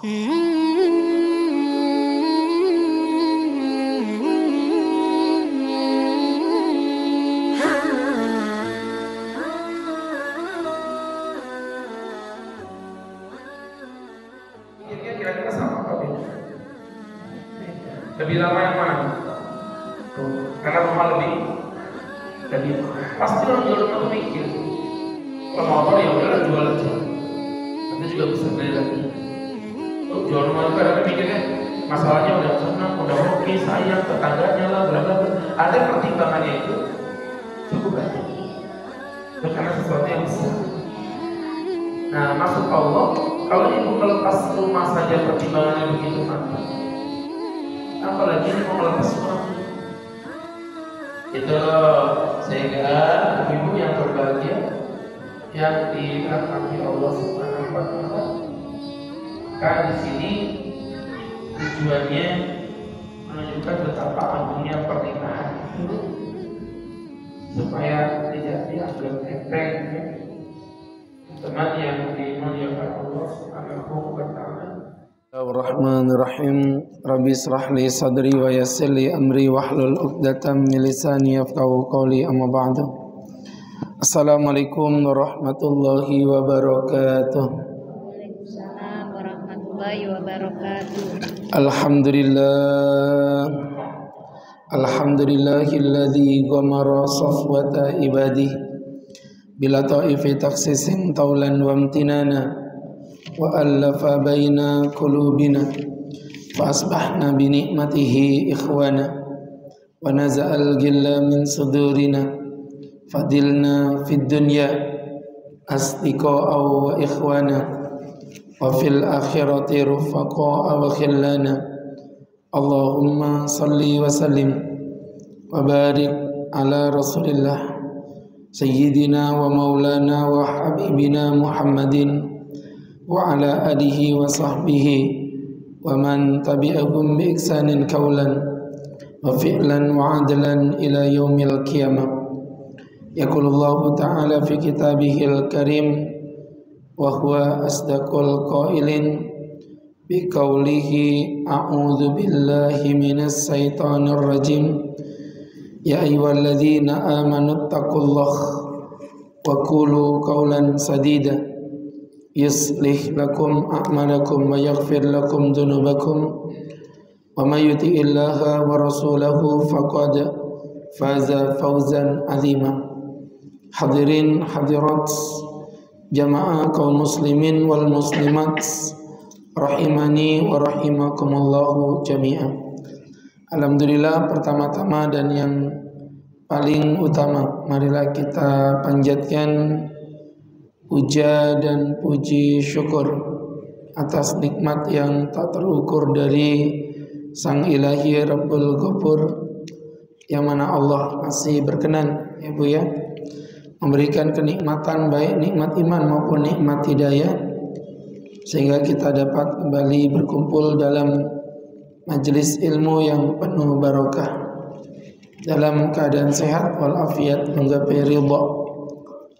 Kira-kira sama apa beda? Lebih lama yang mana? Karena rumah lebih pasti orang jual rumah tuh mikir, kalau motor ya udah jual aja, nanti juga bisa beli lagi. Jual rumah juga ada mikirnya, masalahnya udah senang, udah oke, sayang, tetangganya lah, bla bla bla. Ada pertimbangannya itu cukup banyak, karena sesuatu yang besar. Nah, maksud Allah, kalau ibu melepas rumah saja pertimbangannya begitu matang, apalagi ini mau melepas rumah. Itu sehingga ibu yang berbahagia yang dirahmati Allah Subhanahu wa Ta'ala. Karena di sini tujuannya menunjukkan betapa agungnya pernikahan itu, supaya tidak dianggap enteng, teman yang dimuliakan Allah Subhanahu wa Ta'ala. Bismillahirrahmanirrahim. Rabbi israh li sadri wa yassir li amri wahlul 'uqdatam min lisani yafqahu qawli, amma ba'du. Assalamualaikum warahmatullahi wabarakatuh. Waalaikumsalam warahmatullahi wabarakatuh. Alhamdulillahilladzi ghamara safwata ibadihi bila ta'ifi taksisin taulan wa amtinana wa allafa baina qulubina fa asbahna bi ni'matihi ikhwana wa naza'al gilla min sudurina fadilna fid dunya asdiqa'a wa ikhwana wa fil akhirati rufaqa'a wa khillana. Allahumma salli wa sallim wa barik ala rasulillah sayyidina wa maulana wa habibina Muhammadin wa ala alihi wa sahbihi wa man tabi'ahum bi ihsanin qawlan wa fi'lan wa adlan ila yaumil qiyamah. Yaqulullahu ta'ala fi kitabihil karim wa huwa asdaqul qailin bi qawlihi a'udzu billahi minas syaitonir rajim. Ya ayyuhalladzina amanu taqullaha wa qulu qawlan sadida yuslih lakum a'malakum wa yaghfir lakum dhunubakum wa may yuti'illaha wa rasulahu faqad faza fawzan 'azima. Hadirin hadirat jamaah kaum muslimin wal muslimat rahimani wa rahimakumullahu jami'an. Alhamdulillah, pertama-tama dan yang paling utama, marilah kita panjatkan puja dan puji syukur atas nikmat yang tak terukur dari Sang Ilahi Rabbul Ghafur, yang mana Allah masih berkenan, ya Bu ya, memberikan kenikmatan baik nikmat iman maupun nikmat hidayah, sehingga kita dapat kembali berkumpul dalam majelis ilmu yang penuh barakah, dalam keadaan sehat walafiat, menggapai ridha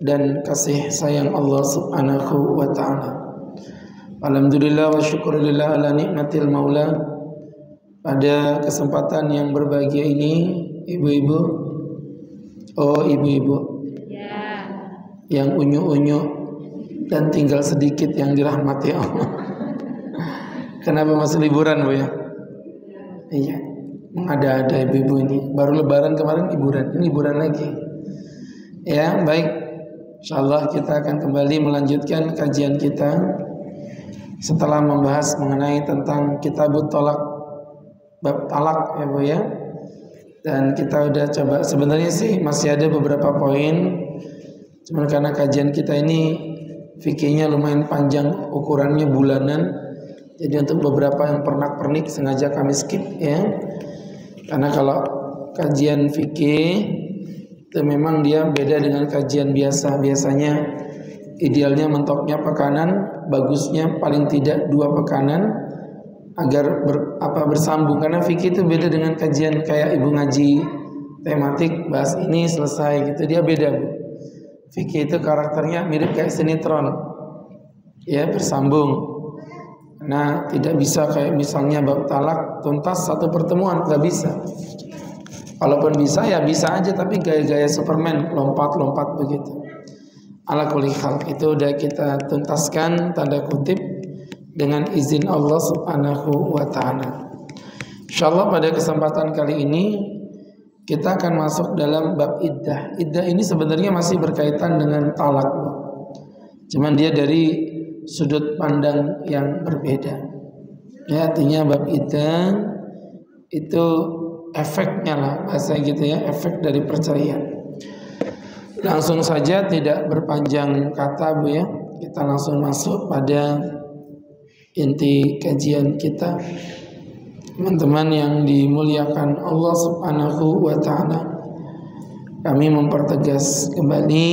dan kasih sayang Allah Subhanahu wa Ta'ala. Alhamdulillah wa syukurillah ala nikmatil maula. Pada kesempatan yang berbahagia ini, ibu-ibu, ibu-ibu Ya. yang unyu-unyu dan tinggal sedikit yang dirahmati Allah. Kenapa masih liburan, Bu ya? Iya, mengada-ada ibu-ibu ini. Baru lebaran kemarin liburan, ini liburan lagi. Ya, baik. InsyaAllah kita akan kembali melanjutkan kajian kita setelah membahas mengenai tentang Kitabut Thalaq, bab talak, ya Bu ya. Dan kita udah coba, sebenarnya sih masih ada beberapa poin, cuman karena kajian kita ini fikihnya lumayan panjang, ukurannya bulanan, jadi untuk beberapa yang pernak-pernik sengaja kami skip ya. Karena kalau kajian fikih itu memang dia beda dengan kajian biasa. Biasanya idealnya mentoknya pekanan, bagusnya paling tidak 2 pekanan agar bersambung. Karena fikih itu beda dengan kajian kayak ibu ngaji tematik, bahas ini selesai gitu, dia beda Bu. Fikih itu karakternya mirip kayak sinetron, ya, bersambung. Nah, tidak bisa kayak misalnya bab talak tuntas satu pertemuan, nggak bisa. Walaupun bisa ya bisa aja, tapi gaya-gaya Superman, lompat-lompat begitu. Ala kulli hal, itu udah kita tuntaskan tanda kutip dengan izin Allah Subhanahu wa taala. Insyaallah pada kesempatan kali ini kita akan masuk dalam bab iddah. Iddah ini sebenarnya masih berkaitan dengan talak. Cuman dia dari sudut pandang yang berbeda. Ya, artinya bab iddah itu efeknya lah, bahasa gitu ya, efek dari perceraian. Langsung saja tidak berpanjang kata Bu ya, kita langsung masuk pada inti kajian kita. Teman-teman yang dimuliakan Allah Subhanahu wa taala, kami mempertegas kembali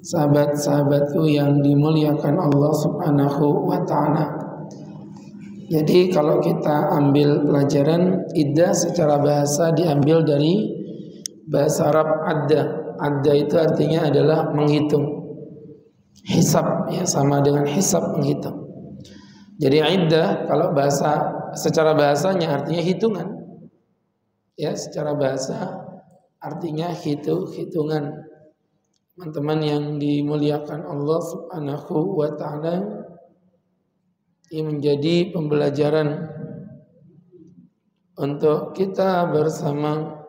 sahabat-sahabatku yang dimuliakan Allah Subhanahu wa taala. Jadi kalau kita ambil pelajaran iddah secara bahasa diambil dari bahasa Arab adda. Adda itu artinya adalah menghitung. Hisab ya, sama dengan hisab menghitung. Jadi iddah kalau bahasa secara bahasanya artinya hitungan. Ya, secara bahasa artinya hitungan. Teman-teman yang dimuliakan Allah Subhanahu wa taala, ini menjadi pembelajaran untuk kita bersama.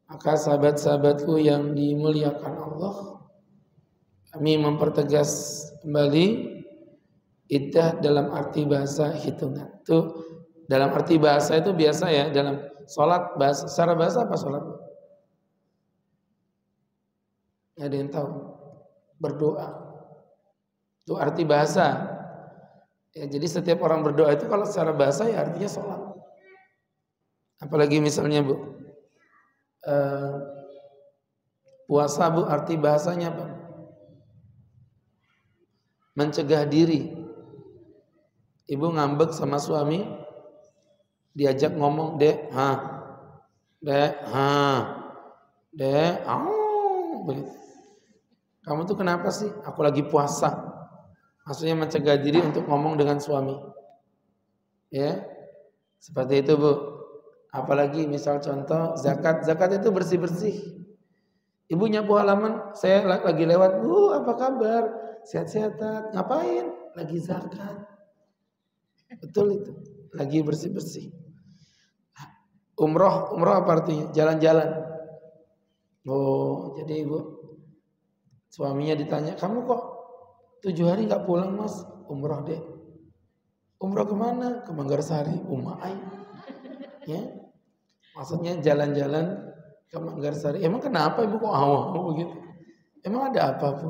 Maka sahabat-sahabatku yang dimuliakan Allah, kami mempertegas kembali iddah dalam arti bahasa hitungan. Itu dalam arti bahasa itu biasa ya, dalam sholat bahasa, secara bahasa apa sholat? Ada yang tahu? Berdoa. Itu arti bahasa. Ya, jadi setiap orang berdoa itu kalau secara bahasa ya artinya sholat. Apalagi misalnya Bu, puasa Bu, arti bahasanya apa? Mencegah diri. Ibu ngambek sama suami, diajak ngomong, dek, begitu. Kamu tuh kenapa sih? Aku lagi puasa. Maksudnya mencegah diri untuk ngomong dengan suami. Ya, seperti itu Bu. Apalagi misal contoh zakat. Zakat itu bersih-bersih. Ibu nyapu halaman, saya lagi lewat. Bu, apa kabar? Sehat-sehat. Ngapain? Lagi zakat. Betul itu. Lagi bersih-bersih. Umroh apa artinya? Jalan-jalan. Oh, jadi Ibu, suaminya ditanya, kamu kok 7 hari nggak pulang Mas? Umroh deh. Umroh kemana? Ke Manggarsari. Umai. Ya, maksudnya jalan-jalan ke Manggarsari. Emang kenapa Ibu kok awal begitu? Emang ada apa Bu?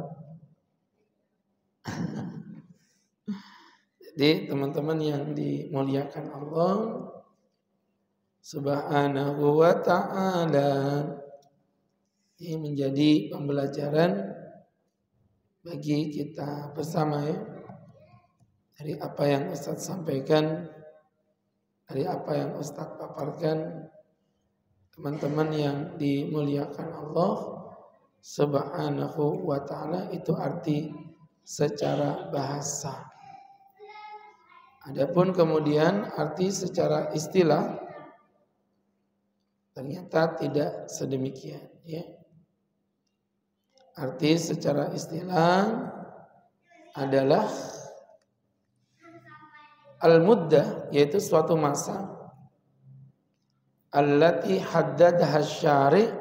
Jadi teman-teman yang dimuliakan Allah Subhanahu wa ta'ala, ini menjadi pembelajaran bagi kita bersama ya. Dari apa yang Ustaz sampaikan, dari apa yang Ustaz paparkan, teman-teman yang dimuliakan Allah Subhanahu wa ta'ala, itu arti secara bahasa. Adapun kemudian arti secara istilah ternyata tidak sedemikian ya. Arti secara istilah adalah al-muddah, yaitu suatu masa allati haddadaha syari'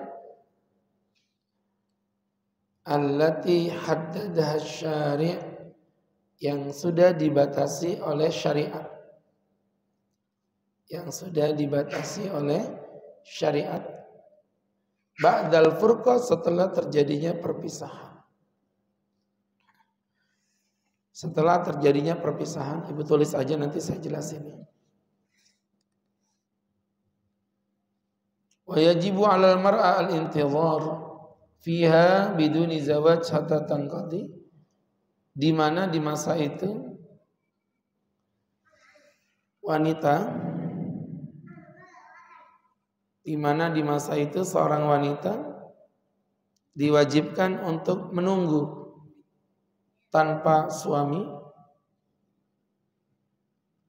yang sudah dibatasi oleh syariat. Yang sudah dibatasi oleh syariat. Ba'dal furqah, setelah terjadinya perpisahan. Setelah terjadinya perpisahan, Ibu tulis aja nanti saya jelasin. Wa yajibu 'alal mar'a al-intizar fiha biduni zawaj hatta tanqadi. Di mana di masa itu wanita, di mana di masa itu seorang wanita diwajibkan untuk menunggu tanpa suami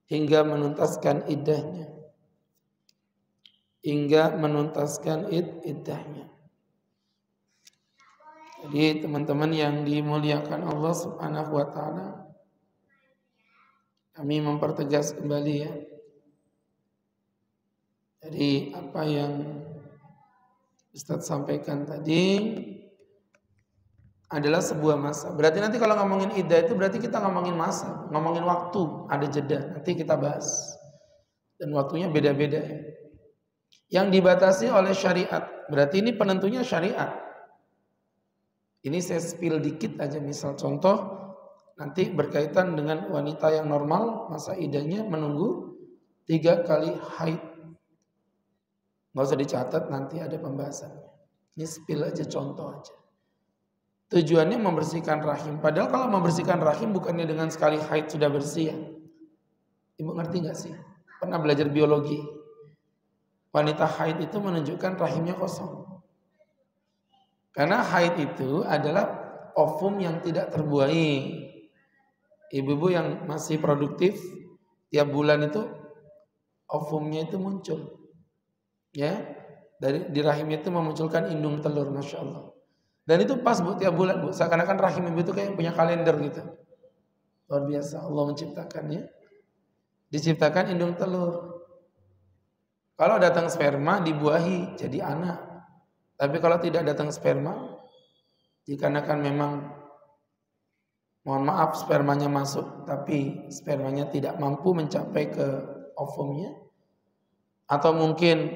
hingga menuntaskan iddahnya. Iddahnya. Jadi teman-teman yang dimuliakan Allah Subhanahu wa taala, kami mempertegas kembali ya. Jadi apa yang Ustaz sampaikan tadi adalah sebuah masa. Berarti nanti kalau ngomongin iddah itu berarti kita ngomongin masa, ngomongin waktu, ada jeda. Nanti kita bahas. Dan waktunya beda-beda ya. Yang dibatasi oleh syariat. Berarti ini penentunya syariat. Ini saya spill dikit aja, misal contoh nanti berkaitan dengan wanita yang normal, masa iddahnya menunggu 3 kali haid. Nggak usah dicatat, nanti ada pembahasannya. Ini spill aja, contoh aja. Tujuannya membersihkan rahim. Padahal kalau membersihkan rahim bukannya dengan sekali haid sudah bersih ya. Ibu ngerti nggak sih? Pernah belajar biologi. Wanita haid itu menunjukkan rahimnya kosong. Karena haid itu adalah ovum yang tidak terbuai. Ibu-ibu yang masih produktif, tiap bulan itu ovumnya itu muncul. Ya, di rahimnya itu memunculkan indung telur, Masya Allah. Dan itu pas Bu, tiap bulan Bu, seakan-akan rahim ibu itu kayak punya kalender gitu. Luar biasa, Allah menciptakannya. Diciptakan indung telur. Kalau datang sperma dibuahi jadi anak. Tapi kalau tidak datang sperma, dikarenakan memang, mohon maaf, spermanya masuk tapi spermanya tidak mampu mencapai ke ovumnya, atau mungkin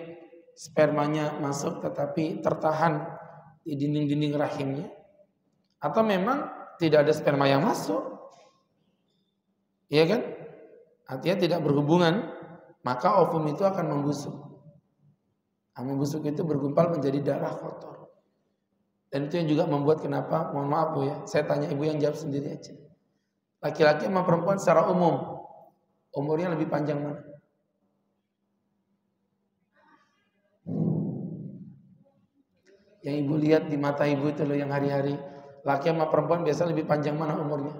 spermanya masuk tetapi tertahan di dinding-dinding rahimnya, atau memang tidak ada sperma yang masuk, iya kan? Artinya tidak berhubungan, maka ovum itu akan membusuk. Membusuk itu bergumpal menjadi darah kotor. Dan itu yang juga membuat kenapa, mohon maaf Bu ya, saya tanya ibu yang jawab sendiri aja. Laki-laki sama perempuan secara umum, umurnya lebih panjang mana? Yang ibu lihat di mata ibu itu loh yang hari-hari, laki sama perempuan biasa lebih panjang mana umurnya?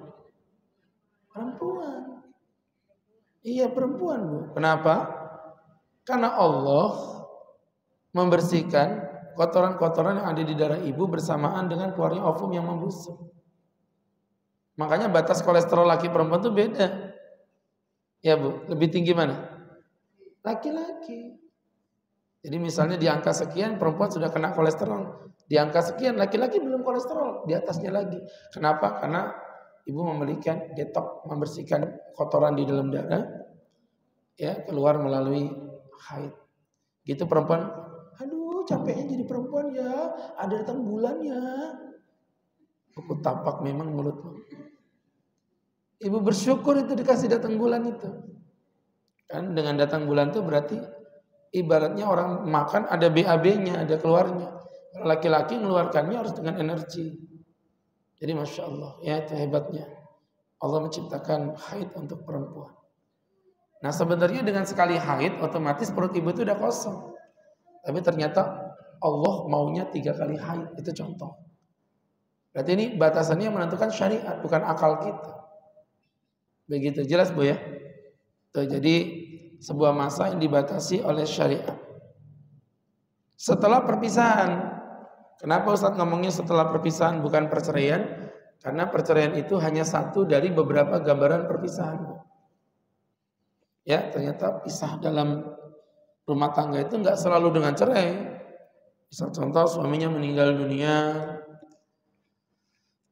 Perempuan. Iya perempuan Bu. Kenapa? Karena Allah membersihkan kotoran-kotoran yang ada di darah ibu bersamaan dengan keluarnya ovum yang membusuk. Makanya batas kolesterol laki perempuan itu beda. Ya Bu, lebih tinggi mana? Laki-laki. Jadi misalnya di angka sekian perempuan sudah kena kolesterol, di angka sekian laki-laki belum kolesterol, di atasnya lagi. Kenapa? Karena ibu memberikan detox, membersihkan kotoran di dalam darah, ya keluar melalui haid. Gitu perempuan, aduh capeknya jadi perempuan ya, ada datang bulannya. Aku tapak memang mulutmu. Ibu bersyukur itu dikasih datang bulan itu. Kan dengan datang bulan itu berarti ibaratnya orang makan ada BAB-nya, ada keluarnya. Laki-laki mengeluarkannya harus dengan energi. Jadi Masya Allah, ya itu hebatnya. Allah menciptakan haid untuk perempuan. Nah sebenarnya dengan sekali haid, otomatis perut ibu itu udah kosong. Tapi ternyata Allah maunya 3 kali haid, itu contoh. Berarti ini batasannya menentukan syariat, bukan akal kita. Begitu, jelas Bu ya? Tuh, jadi sebuah masa yang dibatasi oleh syariat. Setelah perpisahan, kenapa Ustaz ngomongnya setelah perpisahan bukan perceraian? Karena perceraian itu hanya satu dari beberapa gambaran perpisahan. Ya, ternyata pisah dalam rumah tangga itu enggak selalu dengan cerai. Misal contoh suaminya meninggal dunia.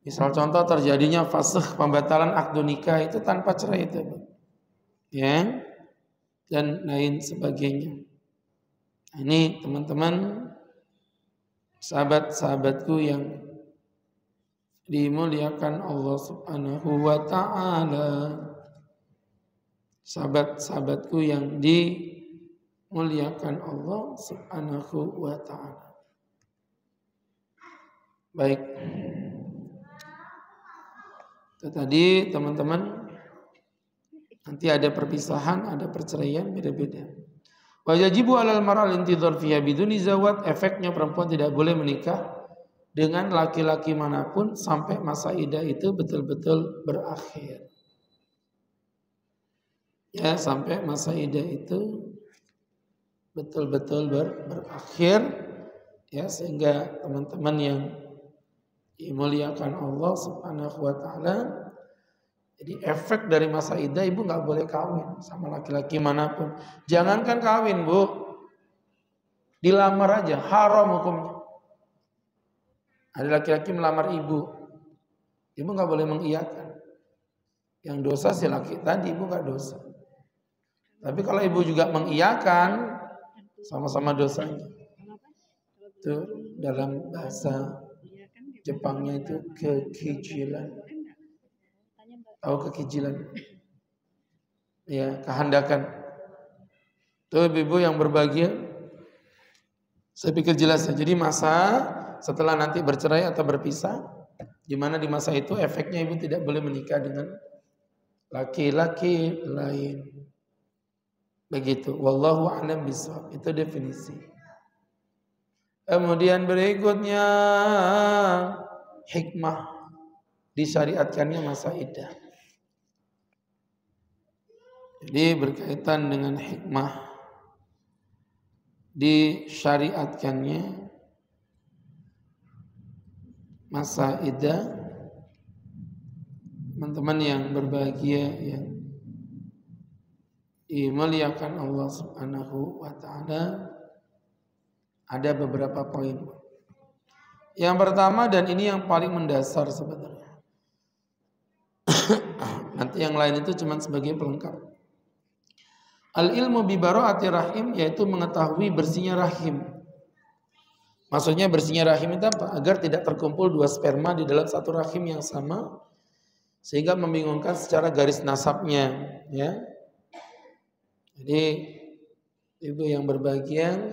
Misal contoh terjadinya fase pembatalan akad nikah itu tanpa cerai itu. Ya. Dan lain sebagainya. Ini teman-teman, sahabat-sahabatku yang dimuliakan Allah Subhanahu wa ta'ala, sahabat-sahabatku yang dimuliakan Allah Subhanahu wa ta'ala. Baik, itu tadi teman-teman. Nanti ada perpisahan, ada perceraian, beda-beda. Wa yajibu 'alal mar'al intidhar fiha biduni zawad, efeknya perempuan tidak boleh menikah dengan laki-laki manapun sampai masa iddah itu betul-betul berakhir. ya sampai masa iddah itu betul-betul berakhir, ya, sehingga teman-teman yang dimuliakan Allah Subhanahu wa taala, jadi efek dari masa iddah, ibu nggak boleh kawin sama laki-laki manapun. Jangankan kawin, Bu, dilamar aja haram hukumnya. Ada laki-laki melamar ibu nggak boleh mengiyakan. Yang dosa si laki tadi, ibu nggak dosa. Tapi kalau ibu juga mengiyakan, sama-sama dosanya. Itu dalam bahasa Jepangnya itu kekijilan. Tahu kekijilan? Ya, kehandakan. Tuh ibu yang berbahagia, saya pikir jelas ya. Jadi masa setelah nanti bercerai atau berpisah, di mana di masa itu efeknya ibu tidak boleh menikah dengan laki-laki lain. Begitu. Wallahu a'lam bishawab. Itu definisi. Kemudian berikutnya hikmah disyariatkannya masa iddah. Jadi berkaitan dengan hikmah disyariatkannya masa iddah, teman-teman yang berbahagia yang dimuliakan Allah Subhanahu wa taala, ada beberapa poin. Yang pertama, dan ini yang paling mendasar sebenarnya. Nanti yang lain itu cuma sebagai pelengkap. Al-ilmu bi bara'ati rahim, yaitu mengetahui bersihnya rahim. Maksudnya bersihnya rahim itu apa? Agar tidak terkumpul dua sperma di dalam satu rahim yang sama, sehingga membingungkan secara garis nasabnya, ya. Jadi ibu yang berbahagia,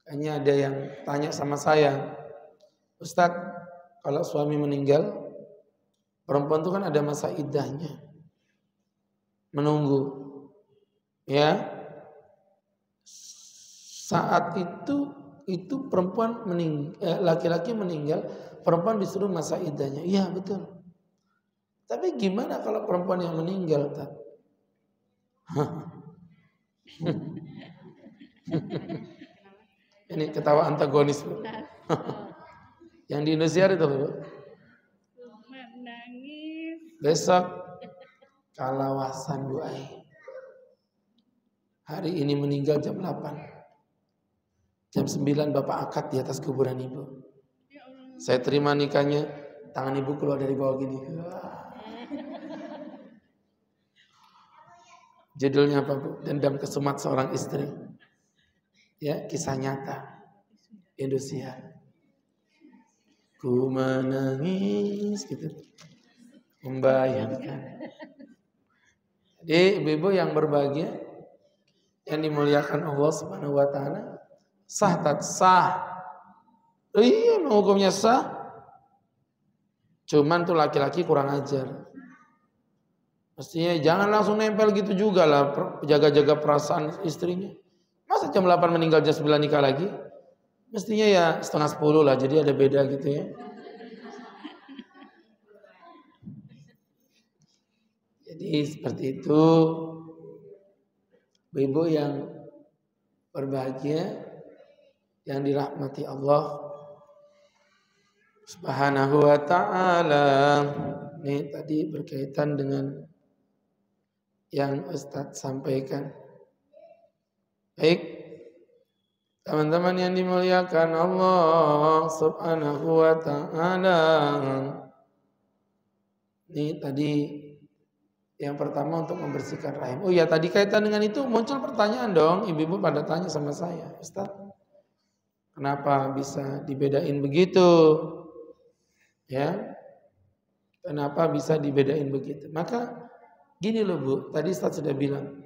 hanya ada yang tanya sama saya, Ustadz, kalau suami meninggal, perempuan itu kan ada masa iddahnya, menunggu, ya. Saat itu perempuan laki-laki meninggal, perempuan disuruh masa iddahnya. Iya betul. Tapi gimana kalau perempuan yang meninggal, Ini ketawa antagonis, Bu. Yang di Indonesia itu, Bu. Besok kalawasan, Bu Ai. Hari ini meninggal jam 8. Jam 9 Bapak akad di atas kuburan Ibu. Saya terima nikahnya, tangan Ibu keluar dari bawah gini. Judulnya apa, Bu? Dendam kesumat seorang istri. Ya, kisah nyata Indonesia. Ku menangis gitu, membayangkan. Jadi ibu-ibu yang berbahagia, yang dimuliakan Allah Subhanahu wa taala, sah tak sah? Iya, hukumnya sah. Cuman tuh laki-laki kurang ajar. Mestinya jangan langsung nempel gitu juga lah, jaga-jaga perasaan istrinya. Masa jam 8 meninggal jam 9 nikah lagi? Mestinya ya setengah 10 lah, jadi ada beda gitu ya. Jadi seperti itu, ibu yang berbahagia, yang dirahmati Allah Subhanahu wa ta'ala. Ini tadi berkaitan dengan yang Ustadz sampaikan. Baik, teman-teman yang dimuliakan Allah Subhanahu wa ta'ala. Ini tadi yang pertama untuk membersihkan rahim. Oh ya, tadi kaitan dengan itu muncul pertanyaan dong. Ibu-ibu pada tanya sama saya, Ustadz, kenapa bisa dibedain begitu? Ya, kenapa bisa dibedain begitu? Maka gini loh, Bu, tadi Ustadz sudah bilang,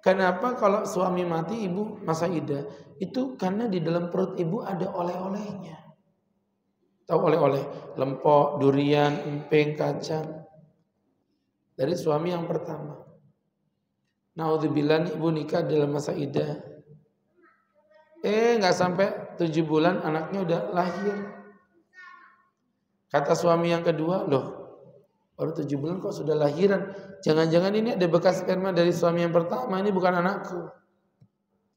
kenapa kalau suami mati ibu masa iddah? Itu karena di dalam perut ibu ada oleh-olehnya. Tahu oleh-oleh? Lempok, durian, emping, kacang. Dari suami yang pertama. Naudzubillah, ibu nikah dalam masa iddah. Nggak sampai 7 bulan anaknya udah lahir. Kata suami yang kedua, loh, baru 7 bulan kok sudah lahiran. Jangan-jangan ini ada bekas sperma dari suami yang pertama, ini bukan anakku.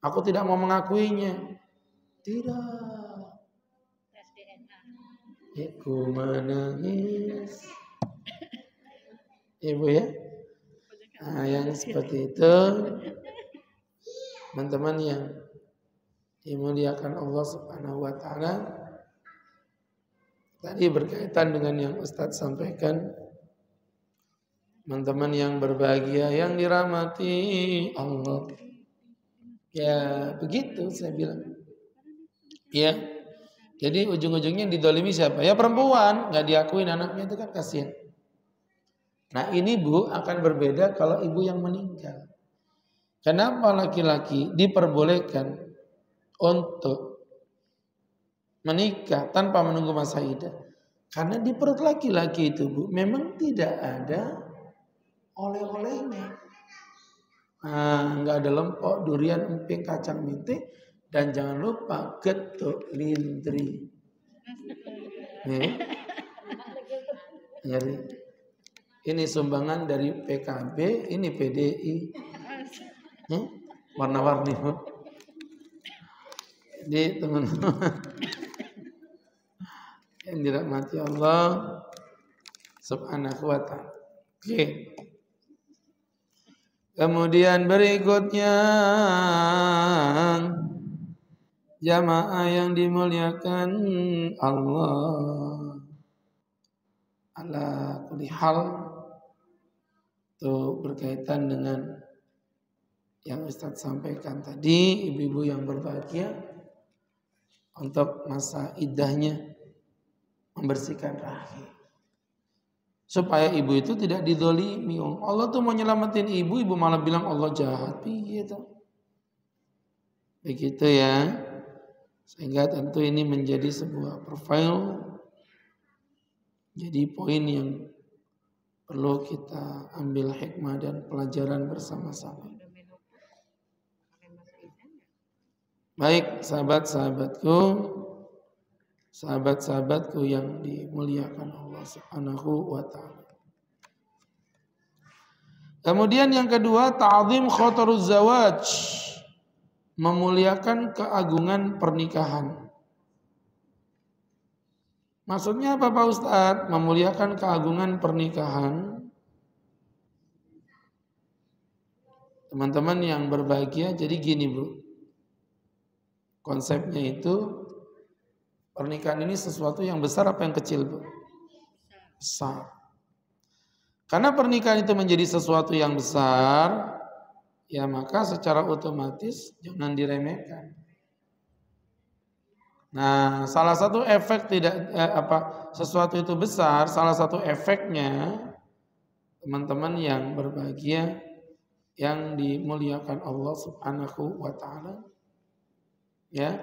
Aku tidak mau mengakuinya. Tidak. Tes DNA. Aku menangis. Ibu ya. Nah, yang seperti itu teman-teman yang dimuliakan Allah Subhanahu wa taala, tadi berkaitan dengan yang Ustadz sampaikan, teman-teman yang berbahagia, yang dirahmati Allah. Ya begitu saya bilang. Ya. Jadi ujung-ujungnya yang didolimi siapa? Ya perempuan, nggak diakuin anaknya, itu kan kasihan. Nah ini Bu akan berbeda kalau ibu yang meninggal. Kenapa laki-laki diperbolehkan untuk menikah tanpa menunggu masa idah? Karena di perut laki-laki itu Bu memang tidak ada oleh-olehnya. Nah, nggak ada lempok, durian, emping, kacang mintik, dan jangan lupa getuk lintri. Nyari. Ini sumbangan dari PKB, ini PDI. Warna-warni. Jadi teman-teman yang dirahmati Allah Subhanahu wa ta'ala. Oke. Kemudian berikutnya jamaah yang dimuliakan Allah, ala kulli hal, itu berkaitan dengan yang Ustadz sampaikan tadi, ibu-ibu yang berbahagia untuk masa iddahnya membersihkan rahim supaya ibu itu tidak dizalimi. Allah tuh mau nyelamatin ibu, ibu malah bilang Allah jahat, begitu. Begitu ya. Sehingga tentu ini menjadi sebuah profil, jadi poin yang perlu kita ambil hikmah dan pelajaran bersama-sama. Baik sahabat-sahabatku yang dimuliakan Allah Subhanahu wa ta'ala. Kemudian yang kedua, ta'zim khataruz zawaj, memuliakan keagungan pernikahan. Maksudnya apa Pak Ustadz? Memuliakan keagungan pernikahan. Teman-teman yang berbahagia, jadi gini Bu. Konsepnya itu pernikahan ini sesuatu yang besar apa yang kecil Bu? Besar. Karena pernikahan itu menjadi sesuatu yang besar, ya maka secara otomatis jangan diremehkan. Nah, salah satu efek sesuatu itu besar, salah satu efeknya teman-teman yang berbahagia yang dimuliakan Allah Subhanahu wa ta'ala, ya.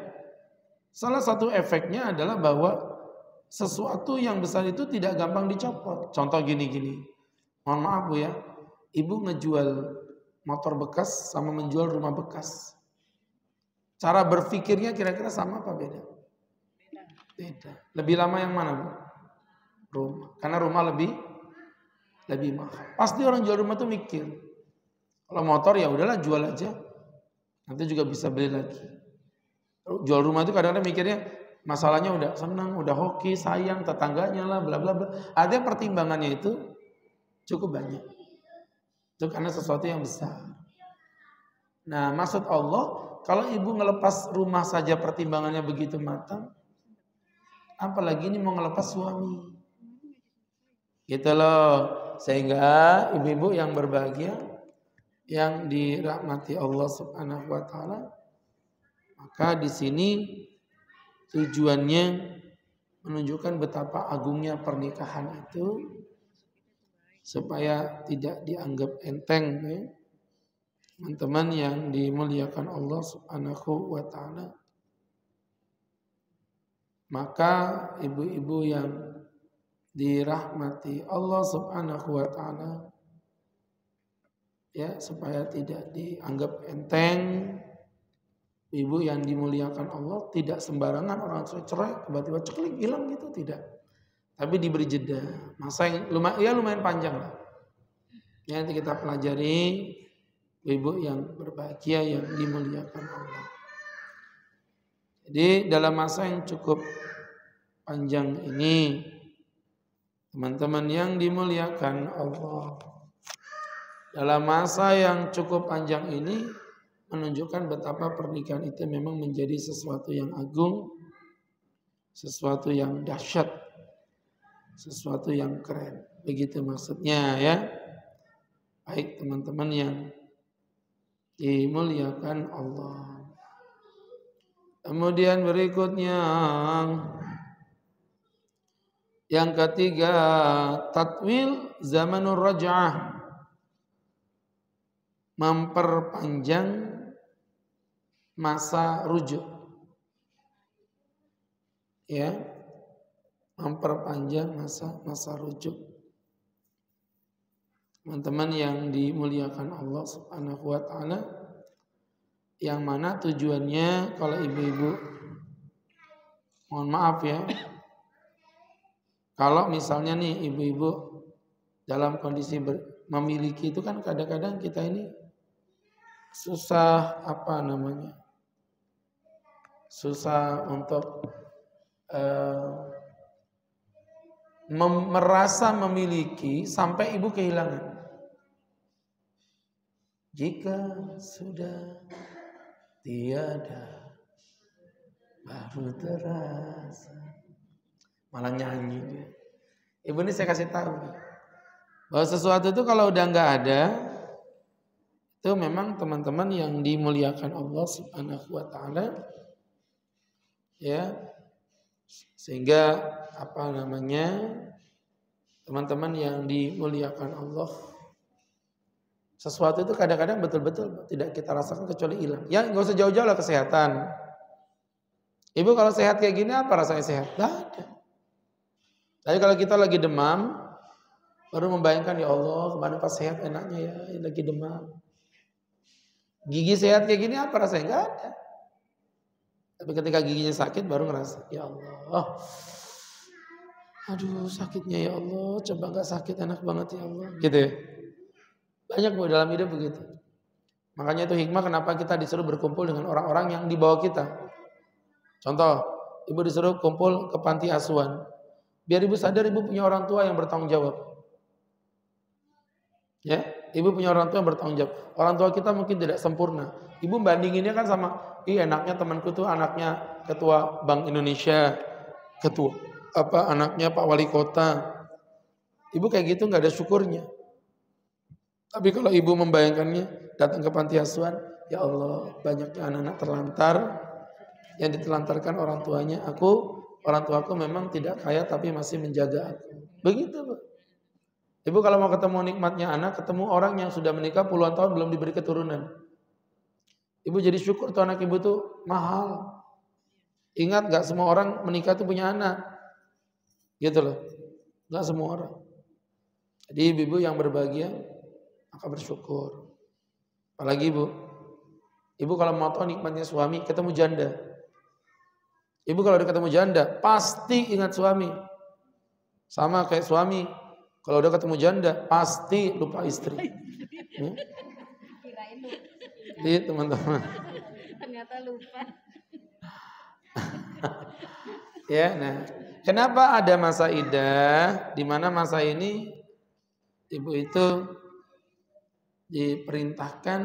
Salah satu efeknya adalah bahwa sesuatu yang besar itu tidak gampang dicopot. Contoh gini. Mohon maaf Bu ya, ibu ngejual motor bekas sama menjual rumah bekas. Cara berpikirnya kira-kira sama apa beda? Beda. Lebih lama yang mana Bu? Rumah. Karena rumah lebih mahal. Pasti orang jual rumah tuh mikir. Kalau motor ya udahlah jual aja. Nanti juga bisa beli lagi. Jual rumah itu kadang-kadang mikirnya masalahnya udah senang, udah hoki, sayang, tetangganya lah, bla bla bla. Ada pertimbangannya itu cukup banyak. Itu karena sesuatu yang besar. Nah, maksud Allah, kalau ibu ngelepas rumah saja pertimbangannya begitu matang, apalagi ini mau ngelepas suami. Gitu loh. Sehingga ibu-ibu yang berbahagia, yang dirahmati Allah Subhanahu wa ta'ala, maka di sini tujuannya menunjukkan betapa agungnya pernikahan itu supaya tidak dianggap enteng ya. Teman-teman yang dimuliakan Allah Subhanahu wa ta'ala. Maka ibu-ibu yang dirahmati Allah Subhanahu wa ta'ala, ya, supaya tidak dianggap enteng, ibu yang dimuliakan Allah tidak sembarangan orang cerai tiba-tiba ceklik hilang gitu, tidak. Tapi diberi jeda, masa yang lumayan panjang lah. Ya, nanti kita pelajari ibu yang berbahagia yang dimuliakan Allah. Jadi dalam masa yang cukup panjang ini, teman-teman yang dimuliakan Allah, dalam masa yang cukup panjang ini menunjukkan betapa pernikahan itu memang menjadi sesuatu yang agung, sesuatu yang dahsyat, sesuatu yang keren. Begitu maksudnya ya. Baik teman-teman yang dimuliakan Allah. Kemudian berikutnya yang ketiga, tatwil zamanur raj'ah. Memperpanjang masa rujuk. Ya. Memperpanjang masa rujuk. Teman-teman yang dimuliakan Allah Subhanahu wa taala, yang mana tujuannya kalau ibu-ibu, mohon maaf ya, kalau misalnya nih ibu-ibu dalam kondisi memiliki itu kan kadang-kadang kita ini susah susah untuk merasa memiliki sampai ibu kehilangan. Jika sudah tiada baru terasa. Malah nyanyi dia. Ibu ini saya kasih tahu bahwa sesuatu itu kalau udah nggak ada, itu memang teman-teman yang dimuliakan Allah Subhanahu wa taala, ya, sehingga teman-teman yang dimuliakan Allah, sesuatu itu kadang-kadang betul-betul tidak kita rasakan kecuali hilang. Ya nggak usah jauh-jauh lah kesehatan. Ibu kalau sehat kayak gini apa rasanya sehat? Nggak ada. Tapi kalau kita lagi demam, baru membayangkan ya Allah kemarin pas sehat enaknya ya, lagi demam. Gigi sehat kayak gini apa rasanya? Nggak ada. Tapi ketika giginya sakit baru ngerasa ya Allah, aduh sakitnya ya Allah, coba nggak sakit enak banget ya Allah, gitu ya. Banyak bu dalam hidup begitu. Makanya itu hikmah kenapa kita disuruh berkumpul dengan orang-orang yang di bawah kita. Contoh, ibu disuruh kumpul ke panti asuhan. Biar ibu sadar ibu punya orang tua yang bertanggung jawab. Ya, ibu punya orang tua yang bertanggung jawab. Orang tua kita mungkin tidak sempurna. Ibu bandinginnya kan sama, enaknya temanku tuh anaknya ketua Bank Indonesia, anaknya Pak Wali Kota. Ibu kayak gitu nggak ada syukurnya. Tapi kalau ibu membayangkannya datang ke panti asuhan, ya Allah banyaknya anak-anak terlantar yang ditelantarkan orang tuanya. Orang tuaku memang tidak kaya tapi masih menjaga aku. Begitu Bu. Ibu kalau mau ketemu nikmatnya anak, ketemu orang yang sudah menikah puluhan tahun belum diberi keturunan. Ibu jadi syukur tuh anak ibu tuh mahal. Ingat gak semua orang menikah tuh punya anak. Gitu loh. Gak semua orang. Jadi ibu yang berbahagia maka bersyukur. Apalagi ibu kalau mau tahu nikmatnya suami, ketemu janda. Ibu kalau udah ketemu janda, pasti ingat suami. Sama kayak suami, kalau udah ketemu janda, pasti lupa istri. Ya? Jadi teman-teman. Ternyata lupa. Ya, nah, kenapa ada masa iddah? Di mana masa ini ibu itu diperintahkan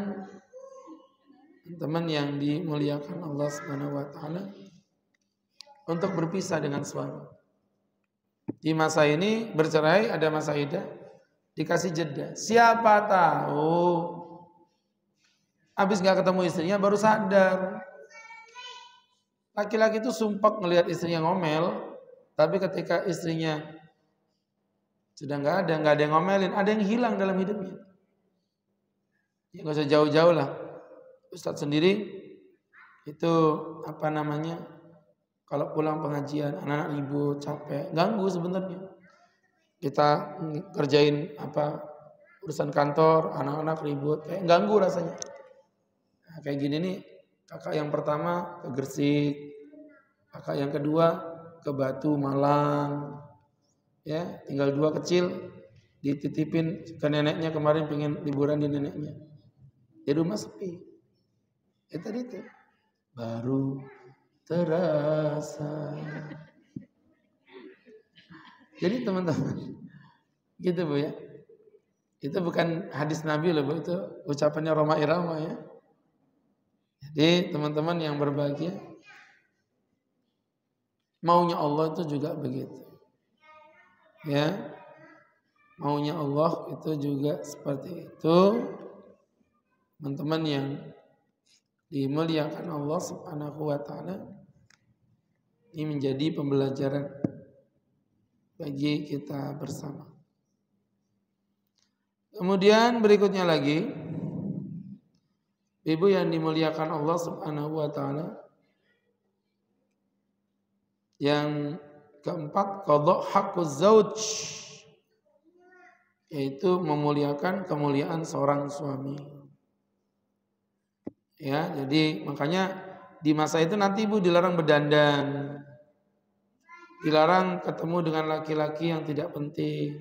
teman yang dimuliakan Allah Subhanahu wa taala untuk berpisah dengan suami. Di masa ini bercerai, ada masa iddah, dikasih jeda. Siapa tahu habis nggak ketemu istrinya baru sadar. Laki-laki itu sumpah ngelihat istrinya ngomel, tapi ketika istrinya sudah nggak ada yang ngomelin, ada yang hilang dalam hidupnya. Ya nggak usah jauh-jauh lah. Ustadz sendiri itu kalau pulang pengajian anak-anak ribut, capek, ganggu sebenarnya. Kita kerjain urusan kantor, anak-anak ribut, kayak ganggu rasanya. Nah, kayak gini nih, kakak yang pertama ke Gresik, kakak yang kedua ke Batu, Malang. Ya, tinggal 2 kecil dititipin ke neneknya, kemarin pengen liburan di neneknya. Di rumah sepi. Tadi itu baru terasa. Jadi teman-teman, gitu Bu ya. Itu bukan hadis Nabi loh Bu, itu ucapannya Roma Irama ya. Jadi teman-teman yang berbahagia, maunya Allah itu juga begitu. Ya. Maunya Allah itu juga seperti itu. Teman-teman yang dimuliakan Allah Subhanahu wa taala, ini menjadi pembelajaran bagi kita bersama. Kemudian berikutnya lagi, ibu yang dimuliakan Allah Subhanahu wa taala, yang keempat, qadha haqquz zauj, yaitu memuliakan kemuliaan seorang suami. Ya, jadi makanya di masa itu nanti ibu dilarang berdandan, dilarang ketemu dengan laki-laki yang tidak penting.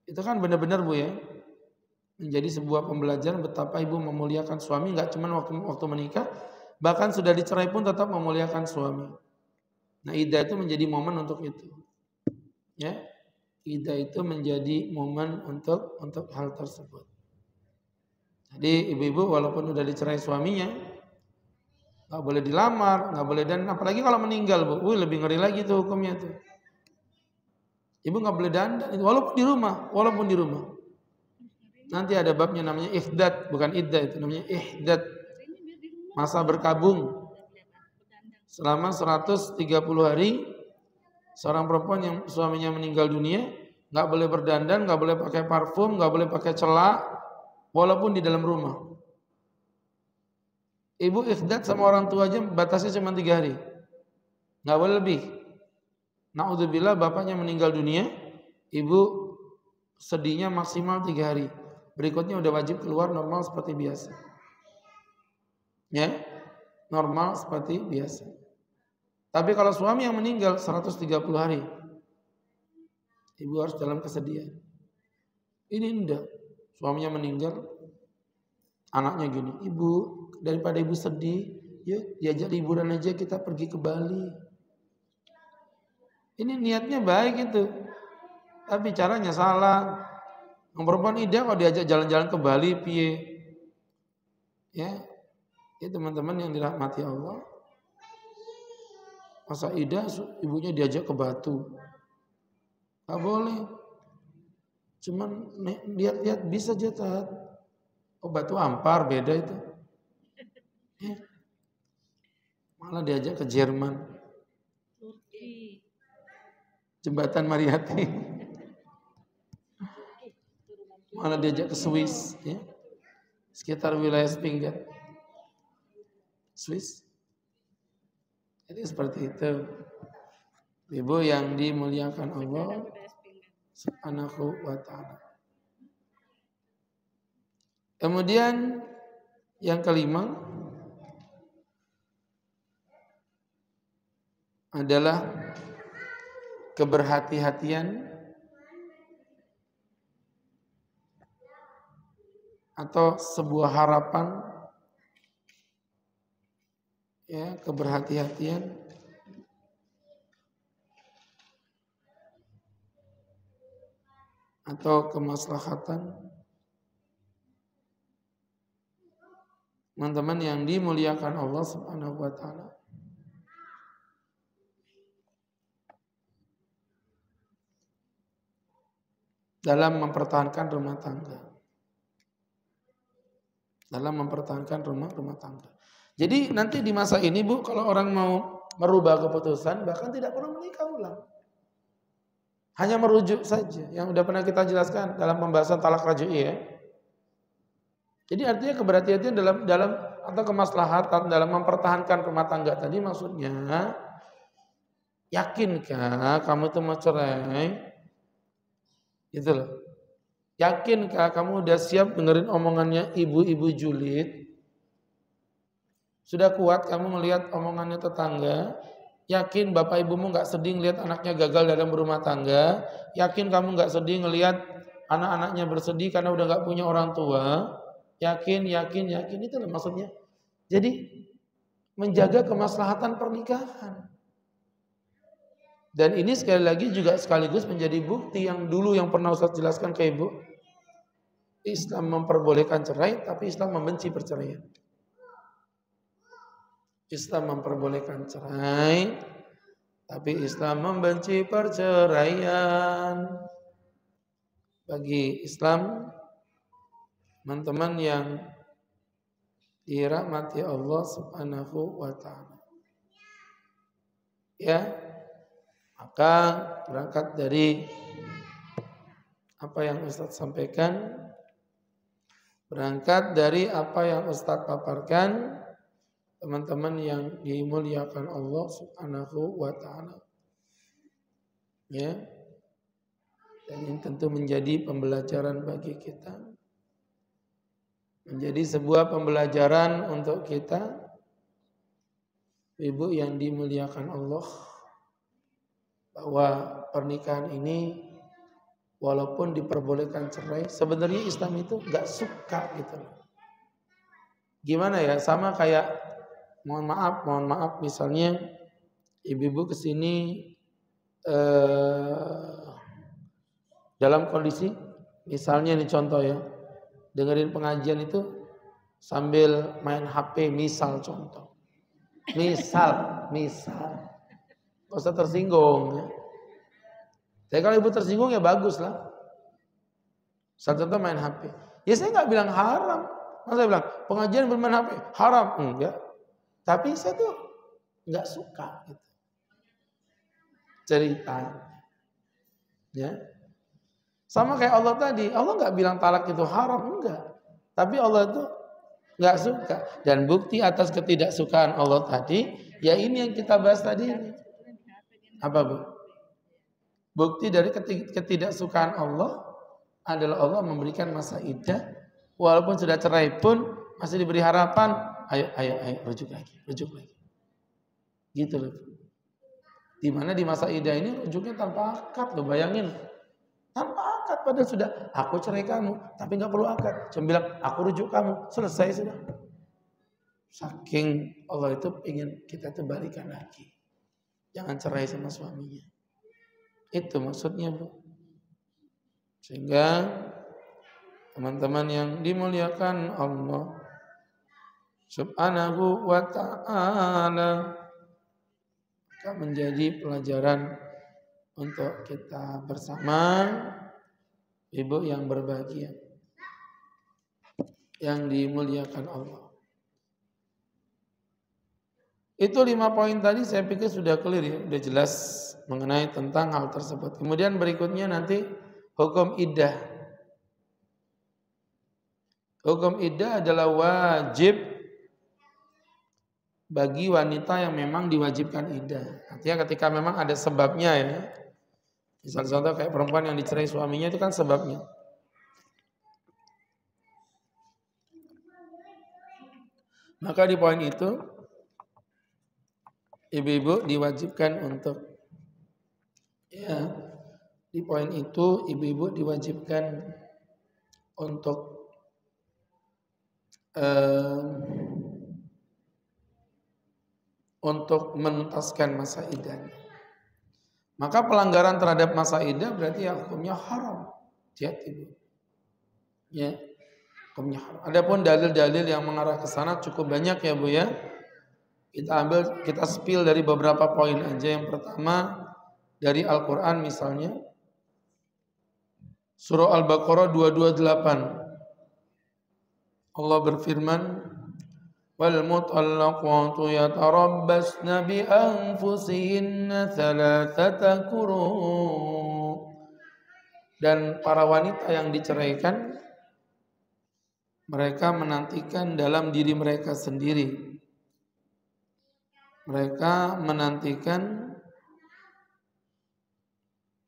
Itu kan benar-benar Bu ya, menjadi sebuah pembelajaran betapa ibu memuliakan suami, nggak cuma waktu menikah, bahkan sudah dicerai pun tetap memuliakan suami. Nah, iddah itu menjadi momen untuk itu. Ya, iddah itu menjadi momen untuk hal tersebut. Jadi ibu-ibu walaupun udah dicerai suaminya, nggak boleh dilamar, nggak boleh, dan apalagi kalau meninggal Bu, lebih ngeri lagi tuh hukumnya tuh. Ibu nggak boleh dandan, walaupun di rumah. Nanti ada babnya namanya ihdad, bukan iddah, itu namanya ihdad, masa berkabung. Selama 130 hari, seorang perempuan yang suaminya meninggal dunia nggak boleh berdandan, nggak boleh pakai parfum, nggak boleh pakai celak, walaupun di dalam rumah. Ibu ihdad sama orang tua aja batasnya cuma 3 hari, nggak boleh lebih. Na'udzubillah, bapaknya meninggal dunia, ibu sedihnya maksimal 3 hari. Berikutnya udah wajib keluar normal seperti biasa. Ya, normal seperti biasa. Tapi kalau suami yang meninggal 130 hari, ibu harus dalam kesedihan. Ini enggak, suaminya meninggal, anaknya gini, ibu daripada ibu sedih, yuk diajak liburan aja, kita pergi ke Bali. Ini niatnya baik itu, tapi caranya salah. Perempuan iddah kalau diajak jalan-jalan ke Bali, piye? Ya, teman-teman yang dirahmati Allah. Masa iddah ibunya diajak ke Batu, nggak boleh. Cuman lihat-lihat bisa aja taat. Oh, Batu Ampar beda itu. Ya. Malah diajak ke Jerman, Jembatan Mariati. Malah diajak ke Swiss, ya. Sekitar wilayah Spingat, Swiss. Jadi seperti itu. Ibu yang dimuliakan Allah Subhanahu wa ta'ala. Kemudian yang kelima adalah keberhati-hatian atau sebuah harapan, ya, keberhati-hatian atau kemaslahatan. Teman-teman yang dimuliakan Allah Subhanahu wa taala, dalam mempertahankan rumah tangga. Dalam mempertahankan rumah tangga. Jadi nanti di masa ini Bu, kalau orang mau merubah keputusan, bahkan tidak perlu menikah ulang. Hanya merujuk saja, yang sudah pernah kita jelaskan dalam pembahasan talak raj'i ya. Jadi artinya keberhati-hatian dalam atau kemaslahatan dalam mempertahankan rumah tangga tadi, maksudnya yakinkah kamu itu mau cerai? Gitu loh. Yakinkah kamu udah siap dengerin omongannya ibu-ibu julid? Sudah kuat kamu melihat omongannya tetangga? Yakin bapak ibumu nggak sedih ngelihat anaknya gagal dalam berumah tangga? Yakin kamu nggak sedih ngelihat anak-anaknya bersedih karena udah nggak punya orang tua? Yakin, itu loh maksudnya. Jadi menjaga kemaslahatan pernikahan. Dan ini sekali lagi juga sekaligus menjadi bukti yang dulu yang pernah Ustaz jelaskan ke ibu. Islam memperbolehkan cerai, tapi Islam membenci perceraian. Islam memperbolehkan cerai, tapi Islam membenci perceraian. Bagi Islam, teman-teman yang dirahmati Allah Subhanahu wa ta'ala, ya, maka berangkat dari apa yang Ustaz sampaikan, berangkat dari apa yang Ustaz paparkan, teman-teman yang dimuliakan Allah Subhanahu wa ta'ala, ya, dan ini tentu menjadi pembelajaran bagi kita, menjadi sebuah pembelajaran untuk kita, ibu yang dimuliakan Allah, bahwa pernikahan ini walaupun diperbolehkan cerai, sebenarnya Islam itu gak suka gitu. Gimana ya, sama kayak mohon maaf misalnya ibu-ibu kesini dalam kondisi misalnya ini contoh ya, dengerin pengajian itu sambil main HP, misal contoh, misal gak usah tersinggung ya. Tapi kalau ibu tersinggung ya bagus lah. Satu contoh main HP, ya saya gak bilang haram. Masa saya bilang pengajian bermain HP haram? Enggak. Tapi saya tuh nggak suka gitu. Cerita, ya. Sama kayak Allah tadi, Allah nggak bilang talak itu haram, enggak. Tapi Allah itu nggak suka. Dan bukti atas ketidaksukaan Allah tadi, ya ini yang kita bahas tadi. Apa bu? Bukti dari ketidaksukaan Allah adalah Allah memberikan masa iddah, walaupun sudah cerai pun masih diberi harapan. Ayo, rujuk lagi. Gitu loh. Dimana di masa iddah ini rujuknya tanpa akad loh, bayangin. Tanpa akad, padahal sudah, aku cerai kamu, tapi gak perlu akad. Cuma bilang, aku rujuk kamu, selesai sudah. Saking Allah itu ingin kita itu balikan lagi. Jangan cerai sama suaminya. Itu maksudnya bu. Sehingga teman-teman yang dimuliakan Allah Subhanahu wa ta'ala, akan menjadi pelajaran untuk kita bersama, ibu yang berbahagia, yang dimuliakan Allah. Itu 5 poin tadi saya pikir sudah clear ya, sudah jelas mengenai tentang hal tersebut. Kemudian berikutnya nanti hukum iddah. Hukum iddah adalah wajib bagi wanita yang memang diwajibkan iddah. Artinya ketika memang ada sebabnya ya. Misal contoh kayak perempuan yang dicerai suaminya itu kan sebabnya. Maka di poin itu ibu-ibu diwajibkan untuk ya, di poin itu ibu-ibu diwajibkan untuk menuntaskan masa iddahnya. Maka pelanggaran terhadap masa iddah berarti ya hukumnya haram. Hati-hati. Ya, hukumnya haram. Adapun dalil-dalil yang mengarah ke sana cukup banyak ya Bu ya. Kita spill dari beberapa poin aja. Yang pertama dari Al-Qur'an misalnya Surah Al-Baqarah 228. Allah berfirman, wal mutallaqatu yatarabbasna bi anfusihinna thalathata quru. Dan para wanita yang diceraikan, mereka menantikan dalam diri mereka sendiri. Mereka menantikan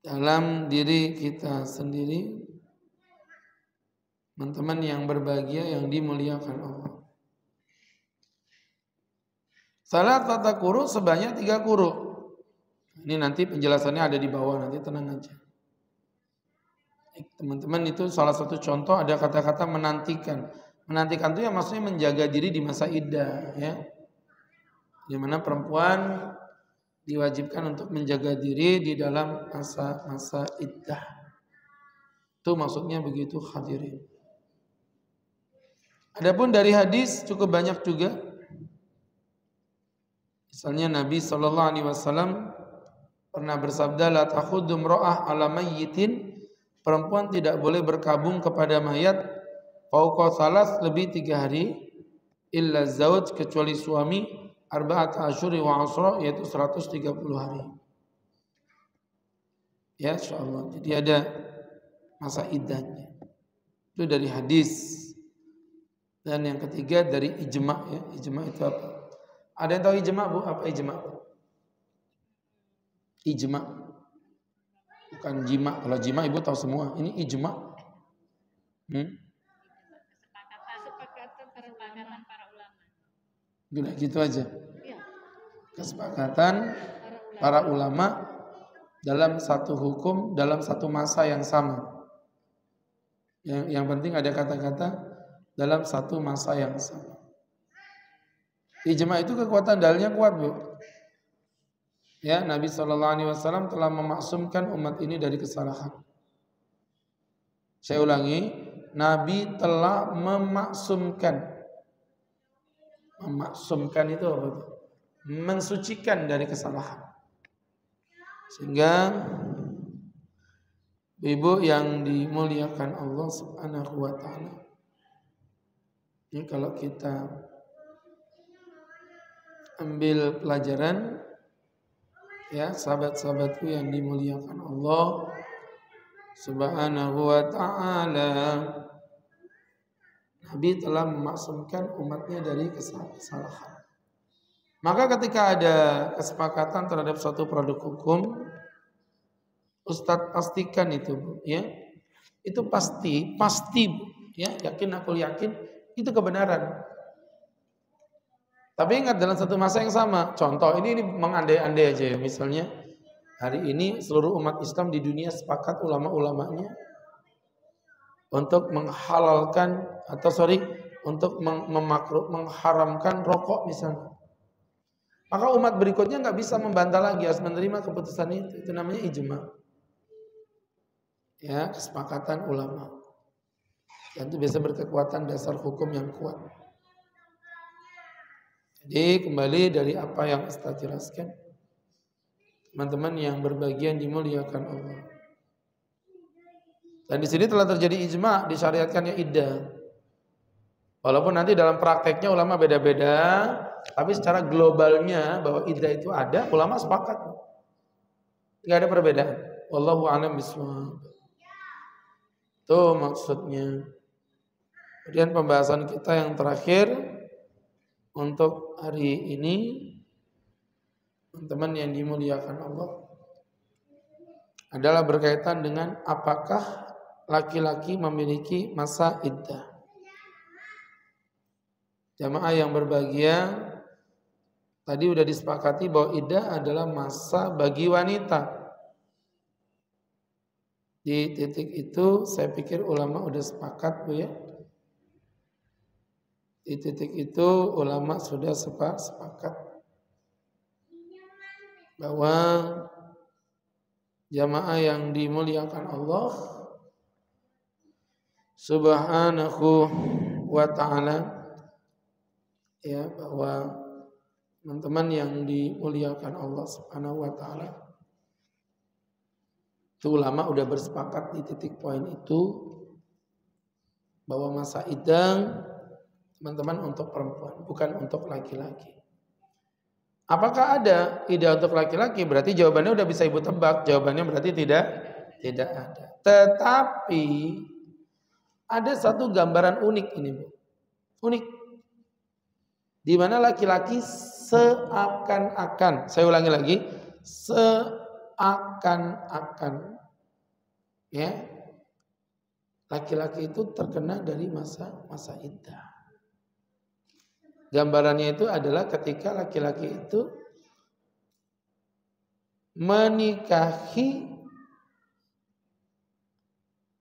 dalam diri kita sendiri. Teman-teman yang berbahagia yang dimuliakan Allah. Salat tata quru sebanyak 3 quru. Ini nanti penjelasannya ada di bawah, nanti tenang aja. Teman-teman, itu salah satu contoh ada kata-kata menantikan. Menantikan itu ya maksudnya menjaga diri di masa iddah, ya. Di mana perempuan diwajibkan untuk menjaga diri di dalam masa-masa iddah. Itu maksudnya begitu, hadirin. Adapun dari hadis cukup banyak juga. Misalnya Nabi SAW pernah bersabda, la takhuddu imra'ah ala mayyitin, perempuan tidak boleh berkabung kepada mayat fauqa salas, lebih 3 hari, illa zauj, kecuali suami, arba'at asyuri wa asra, yaitu 130 hari. Ya, insyaallah. Jadi ada masa iddahnya. Itu dari hadis. Dan yang ketiga dari ijma', ya. Ijma' itu apa? Ada yang tahu ijma', Bu? Apa ijma'? Ijma'. Bukan jima'. Kalau jima' Ibu tahu semua. Ini ijma'. Kesepakatan para ulama. Gila, gitu aja. Iya. Kesepakatan para ulama dalam satu hukum, dalam satu masa yang sama. Yang penting ada kata-kata dalam satu masa yang sama. Ijma' itu kekuatan dalilnya kuat, Bu. Ya, Nabi SAW telah memaksumkan umat ini dari kesalahan. Saya ulangi, Nabi telah memaksumkan. Memaksumkan itu apa itu? Mensucikan dari kesalahan. Sehingga ibu yang dimuliakan Allah Subhanahu wa taala. Ini kalau kita ambil pelajaran, ya sahabat-sahabatku yang dimuliakan Allah Subhanahu wa ta'ala, Nabi telah memaksumkan umatnya dari kesalahan. Maka ketika ada kesepakatan terhadap suatu produk hukum, Ustadz pastikan itu, Bu, ya. Itu pasti, Bu, ya, aku yakin itu kebenaran. Tapi ingat dalam satu masa yang sama. Contoh ini mengandai-andai aja ya. Misalnya hari ini seluruh umat Islam di dunia sepakat, ulama-ulamanya, untuk menghalalkan untuk mengharamkan rokok misalnya. Maka umat berikutnya nggak bisa membantah lagi, harus menerima keputusan itu. Itu namanya ijma'. Ya, kesepakatan ulama. Dan itu biasa berkekuatan dasar hukum yang kuat. Jadi kembali dari apa yang Ustaz jelaskan, teman-teman yang berbahagia dimuliakan Allah. Dan di sini telah terjadi ijma', disyariatkannya iddah. Walaupun nanti dalam prakteknya ulama beda-beda, tapi secara globalnya bahwa iddah itu ada, ulama sepakat. Tidak ada perbedaan. Wallahu a'lam bishawab. Itu maksudnya. Kemudian pembahasan kita yang terakhir untuk hari ini, teman-teman yang dimuliakan Allah, adalah berkaitan dengan apakah laki-laki memiliki masa iddah. Jamaah yang berbahagia, tadi sudah disepakati bahwa iddah adalah masa bagi wanita. Di titik itu saya pikir ulama sudah sepakat, Bu, ya. Di titik itu ulama sudah sepakat bahwa jamaah yang dimuliakan Allah Subhanahu wa ta'ala, ya, bahwa teman-teman yang dimuliakan Allah Subhanahu wa ta'ala, itu ulama udah bersepakat di titik poin itu bahwa masa iddah, teman-teman, untuk perempuan, bukan untuk laki-laki. Apakah ada iddah untuk laki-laki? Berarti jawabannya udah bisa Ibu tebak. Jawabannya berarti tidak ada. Tetapi ada satu gambaran unik ini, Bu. Unik. Di mana laki-laki seakan-akan, saya ulangi lagi, seakan-akan, ya, laki-laki itu terkena dari masa iddah. Gambarannya itu adalah ketika laki-laki itu menikahi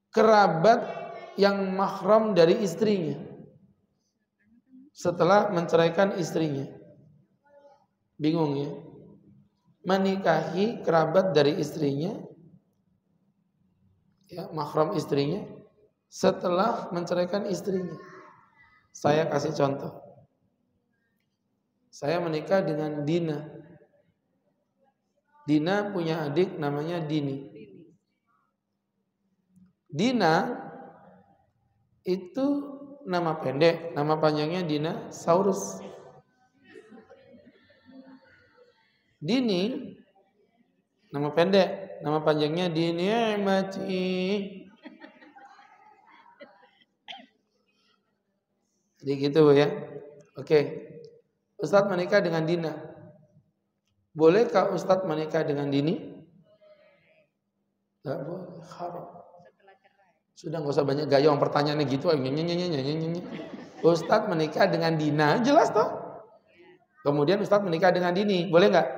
kerabat yang mahram dari istrinya setelah menceraikan istrinya. Bingung ya? Menikahi kerabat dari istrinya, ya, mahram istrinya setelah menceraikan istrinya. Saya kasih contoh. Saya menikah dengan Dina. Dina punya adik namanya Dini. Dina itu nama pendek, nama panjangnya Dina Saurus. Dini nama pendek, nama panjangnya Dini Mati. Jadi gitu Bu ya. Oke. Ustadz menikah dengan Dina. Bolehkah Ustadz menikah dengan Dini? Enggak boleh, haram. Sudah nggak usah banyak gaya orang pertanyaannya gitu. Ustadz menikah dengan Dina, jelas toh? Kemudian Ustadz menikah dengan Dini, boleh nggak?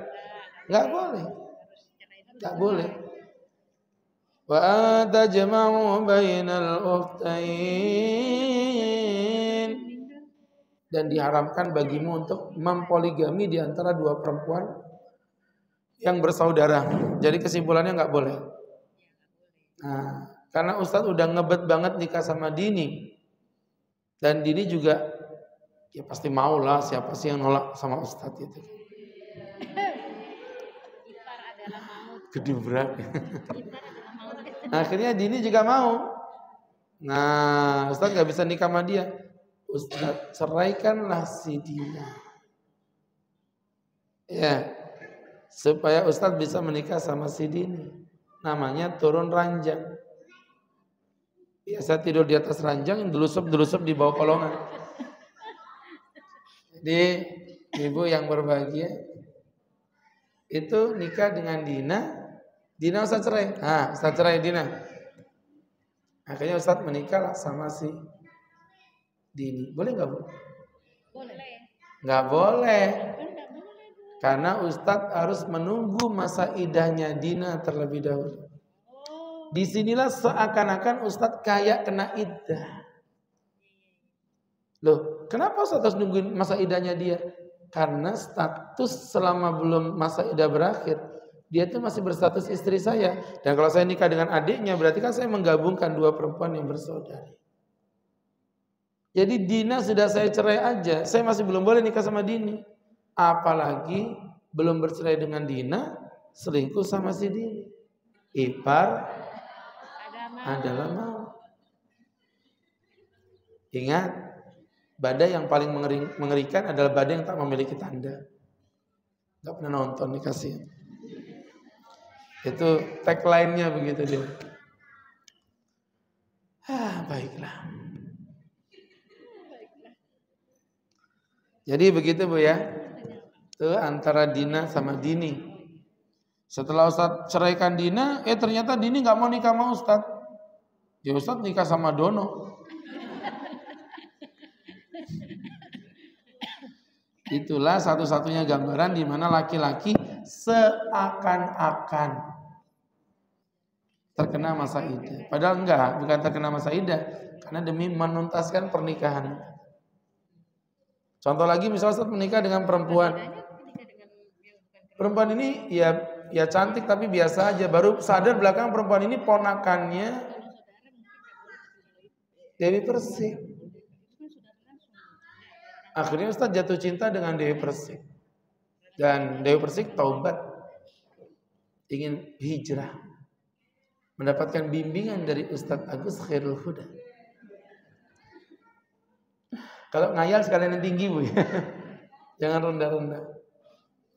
Nggak boleh. Nggak boleh. Wa tajma'u bainal ukhtain. Dan diharamkan bagimu untuk mempoligami di antara dua perempuan yang bersaudara. Jadi kesimpulannya nggak boleh. Nah, karena Ustadz udah ngebet banget nikah sama Dini, dan Dini juga ya pasti mau lah, siapa sih yang nolak sama Ustadz itu. Gedubrak. Akhirnya Dini juga mau. Nah, Ustadz gak bisa nikah sama dia. Ustadz ceraikanlah si Dina. Ya, supaya Ustadz bisa menikah sama si Dini. Namanya turun ranjang. Biasa tidur di atas ranjang, delusup di bawah kolongan. Jadi ibu yang berbahagia itu nikah dengan Dina Ustadz cerai. Nah, Ustadz cerai Dina. Akhirnya Ustadz menikah lah sama si Dini. Boleh nggak Bu? Boleh. Nggak boleh. Karena Ustadz harus menunggu masa idahnya Dina terlebih dahulu. Disinilah seakan-akan Ustadz kayak kena iddah. Loh, kenapa Ustadz harus nungguin masa idahnya dia? Karena status selama belum masa idah berakhir, dia itu masih berstatus istri saya. Dan kalau saya nikah dengan adiknya, berarti kan saya menggabungkan dua perempuan yang bersaudari. Jadi Dina sudah saya cerai aja, saya masih belum boleh nikah sama Dini. Apalagi belum bercerai dengan Dina, selingkuh sama si Dini. Ipar adalah mau. Ingat, badai yang paling mengerikan adalah badai yang tak memiliki tanda. Gak pernah nonton nih, kasihan. Itu tagline-nya begitu dia. Baiklah. Jadi begitu Bu ya. Itu antara Dina sama Dini. Setelah Ustadz ceraikan Dina, ternyata Dini gak mau nikah sama Ustadz. Ya Ustadz nikah sama Dono. Itulah satu-satunya gambaran di mana laki-laki seakan-akan terkena masa idah. Padahal enggak, bukan terkena masa idah, karena demi menuntaskan pernikahan. Contoh lagi, misalnya Ustaz menikah dengan perempuan. Perempuan ini ya cantik tapi biasa aja. Baru sadar belakang perempuan ini ponakannya Dewi Persik. Akhirnya Ustaz jatuh cinta dengan Dewi Persik. Dan Dewi Persik taubat, ingin hijrah, mendapatkan bimbingan dari Ustaz Agus Khairul Huda. Kalau ngayal sekalian yang tinggi Bu ya. Jangan rendah-rendah.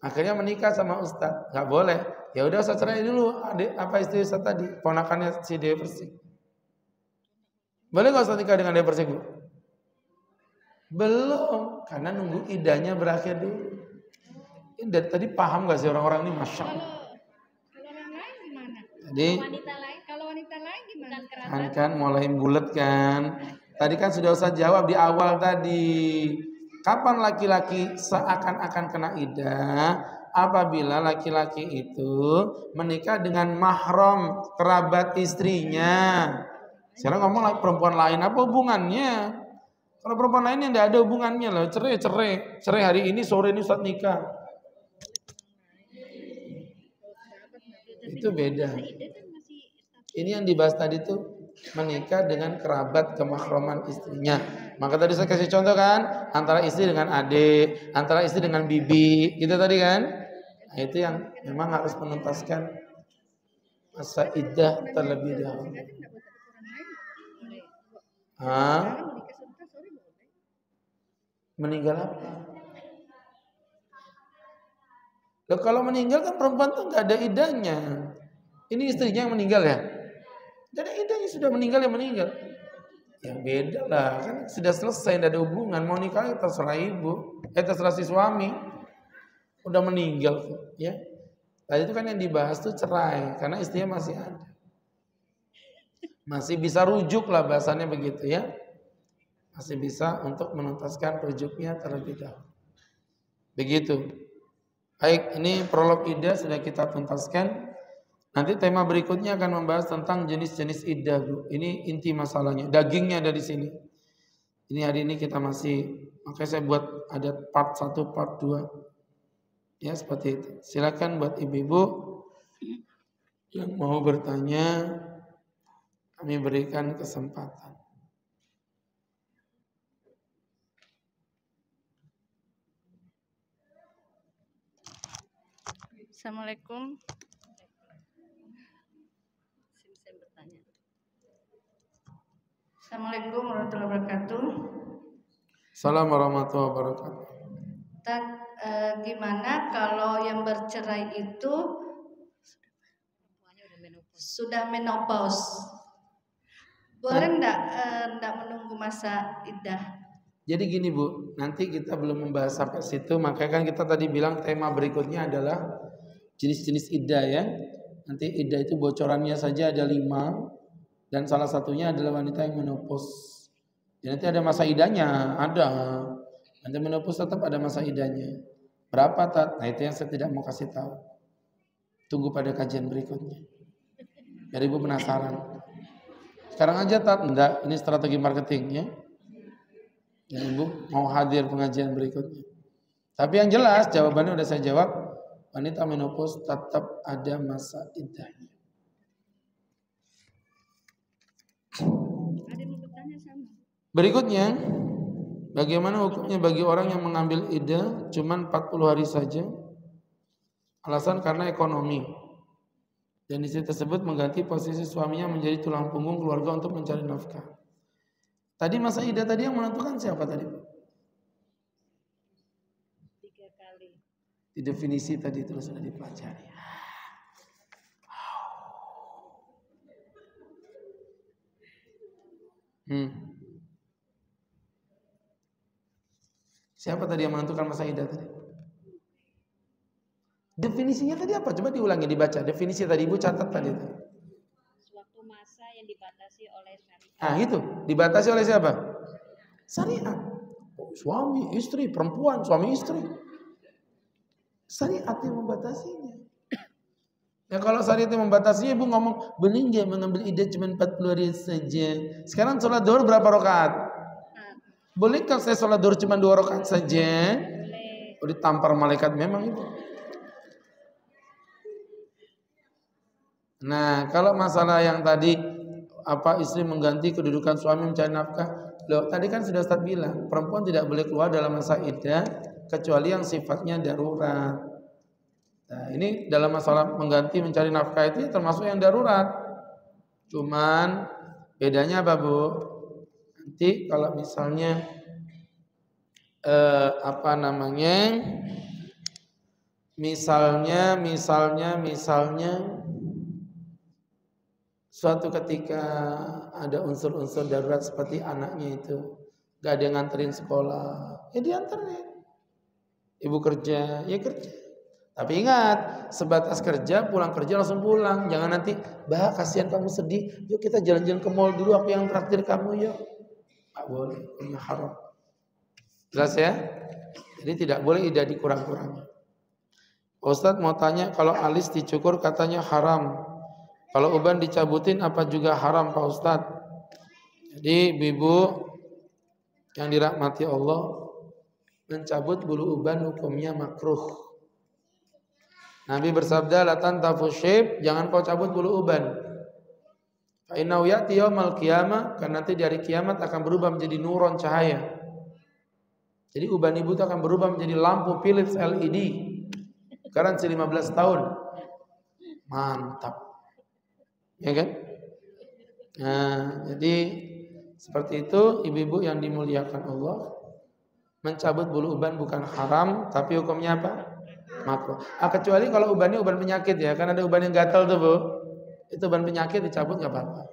Akhirnya menikah sama Ustaz. Gak boleh. Ya udah Ustaz cerai dulu istri Ustaz tadi, ponakannya si Dewi Persik. Boleh gak Ustaz nikah dengan Dewi Persik Bu? Belum, karena nunggu idahnya berakhir dulu. Ini dari tadi paham gak sih orang-orang ini? Masya Allah. Kalau orang lain gimana? Jadi Kalau wanita lain gimana? Kan mulai bulet kan. Tadi kan sudah Ustaz jawab di awal tadi. Kapan laki-laki seakan-akan kena idah? apabila laki-laki itu menikah dengan mahram kerabat istrinya. Sekarang ngomong lagi perempuan lain, apa hubungannya? Kalau perempuan lain yang tidak ada hubungannya loh, cerai hari ini, sore ini Ustaz nikah. Itu beda. Ini yang dibahas tadi tuh menikah dengan kerabat kemahraman istrinya. Maka tadi saya kasih contoh kan, antara istri dengan adik, antara istri dengan bibi, gitu tadi kan. Nah, itu yang memang harus menuntaskan masa iddah terlebih dahulu. Meninggal apa? Loh, kalau meninggal kan perempuan tuh nggak ada iddahnya. Ini istrinya yang meninggal ya? Nggak ada iddahnya, sudah meninggal ya meninggal. Ya beda lah, kan sudah selesai, tidak ada hubungan. Mau nikah terserah ibu, terserah si suami. Udah meninggal ya. Tadi itu kan yang dibahas tuh cerai, karena istrinya masih ada. Masih bisa rujuk lah bahasanya begitu ya. Masih bisa untuk menuntaskan rujuknya terlebih dahulu. Begitu. Baik, ini prolog iddah sudah kita tuntaskan. Nanti tema berikutnya akan membahas tentang jenis-jenis iddah, Bu. Ini inti masalahnya. Dagingnya ada di sini. Ini hari ini kita masih, makanya saya buat ada part 1, part 2. Ya, seperti itu. Silakan buat ibu-ibu yang mau bertanya, kami berikan kesempatan. Assalamualaikum. Assalamualaikum warahmatullahi wabarakatuh. Assalamualaikum warahmatullahi wabarakatuh. Gimana kalau yang bercerai itu sudah menopause? Boleh enggak menunggu masa iddah? Jadi gini Bu, nanti kita belum membahas sampai situ, makanya kan kita tadi bilang tema berikutnya adalah jenis-jenis iddah ya. Nanti iddah itu bocorannya saja ada 5, dan salah satunya adalah wanita yang menopause. Ya, nanti ada masa iddahnya, ada. Nanti menopause tetap ada masa iddahnya. Berapa Tat? Nah itu yang saya tidak mau kasih tahu. Tunggu pada kajian berikutnya. Biar Ibu penasaran. Sekarang aja Tat, enggak, ini strategi marketing ya. Ya, Ibu mau hadir pengajian berikutnya. Tapi yang jelas jawabannya udah saya jawab. Wanita menopause tetap ada masa iddahnya. Berikutnya, bagaimana hukumnya bagi orang yang mengambil iddah cuma 40 hari saja? Alasan karena ekonomi. Dan istri tersebut mengganti posisi suaminya menjadi tulang punggung keluarga untuk mencari nafkah. Tadi masa iddah tadi yang menentukan siapa tadi? 3 kali. Di definisi tadi terus sudah dipelajari. Siapa tadi yang menentukan masa iddah tadi? Definisinya tadi apa? Coba diulangi, dibaca. Definisi tadi Ibu catat tadi. Suatu masa yang dibatasi oleh syariat. Nah itu, dibatasi oleh siapa? Syariat. Suami, istri, perempuan, suami, istri. Syariat yang membatasinya. Ya kalau syariat yang membatasinya, Ibu ngomong, boleh nggak mengambil iddah cuma 40 hari saja. Sekarang sholat zuhur berapa rakaat? Boleh kalau saya sholat zuhur cuma 2 rakaat saja? Boleh. Oh, ditampar malaikat memang itu. Nah, kalau masalah yang tadi istri mengganti kedudukan suami mencari nafkah, loh tadi kan sudah Ustaz bilang, perempuan tidak boleh keluar dalam masa iddah kecuali yang sifatnya darurat. Nah, ini dalam masalah mengganti mencari nafkah itu termasuk yang darurat. Cuman bedanya apa Bu? Nanti kalau misalnya misalnya suatu ketika ada unsur-unsur darurat seperti anaknya itu gak ada yang nganterin sekolah, ya dianterin. Ibu kerja, ya kerja. Tapi ingat, sebatas kerja, pulang kerja langsung pulang. Jangan nanti, bah kasihan kamu sedih, yuk kita jalan-jalan ke mall dulu, aku yang traktir kamu yuk. Gak boleh, ini haram. Jelas ya? Jadi tidak boleh iddah dikurang-kurangi. Ustadz mau tanya, kalau alis dicukur katanya haram, kalau uban dicabutin apa juga haram Pak Ustadz? Jadi ibu yang dirahmati Allah, mencabut bulu uban hukumnya makruh. Nabi bersabda, la tantafu syib, jangan kau cabut bulu uban. Fa innahu ya'ti yaumal qiyamah, karena nanti di hari kiamat akan berubah menjadi nuron, cahaya. Jadi uban ibu itu akan berubah menjadi lampu Philips LED. Garansi 15 tahun. Mantap. Ya kan? Nah, jadi seperti itu ibu-ibu yang dimuliakan Allah, mencabut bulu uban bukan haram, tapi hukumnya apa? Makruh. Kecuali kalau ubannya uban penyakit ya, kan ada uban yang gatal tuh Bu. Itu uban penyakit dicabut nggak apa-apa.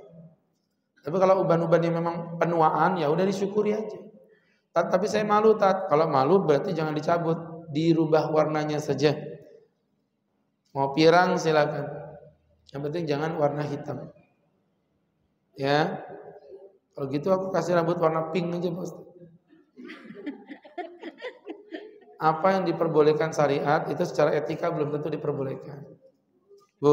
Tapi kalau uban-uban yang memang penuaan ya udah disyukuri aja. Tapi saya malu kalau malu berarti jangan dicabut, dirubah warnanya saja. Mau pirang silakan. Yang penting jangan warna hitam. Ya. Kalau gitu aku kasih rambut warna pink aja Pak Ustaz. Apa yang diperbolehkan syariat itu secara etika belum tentu diperbolehkan. Bu,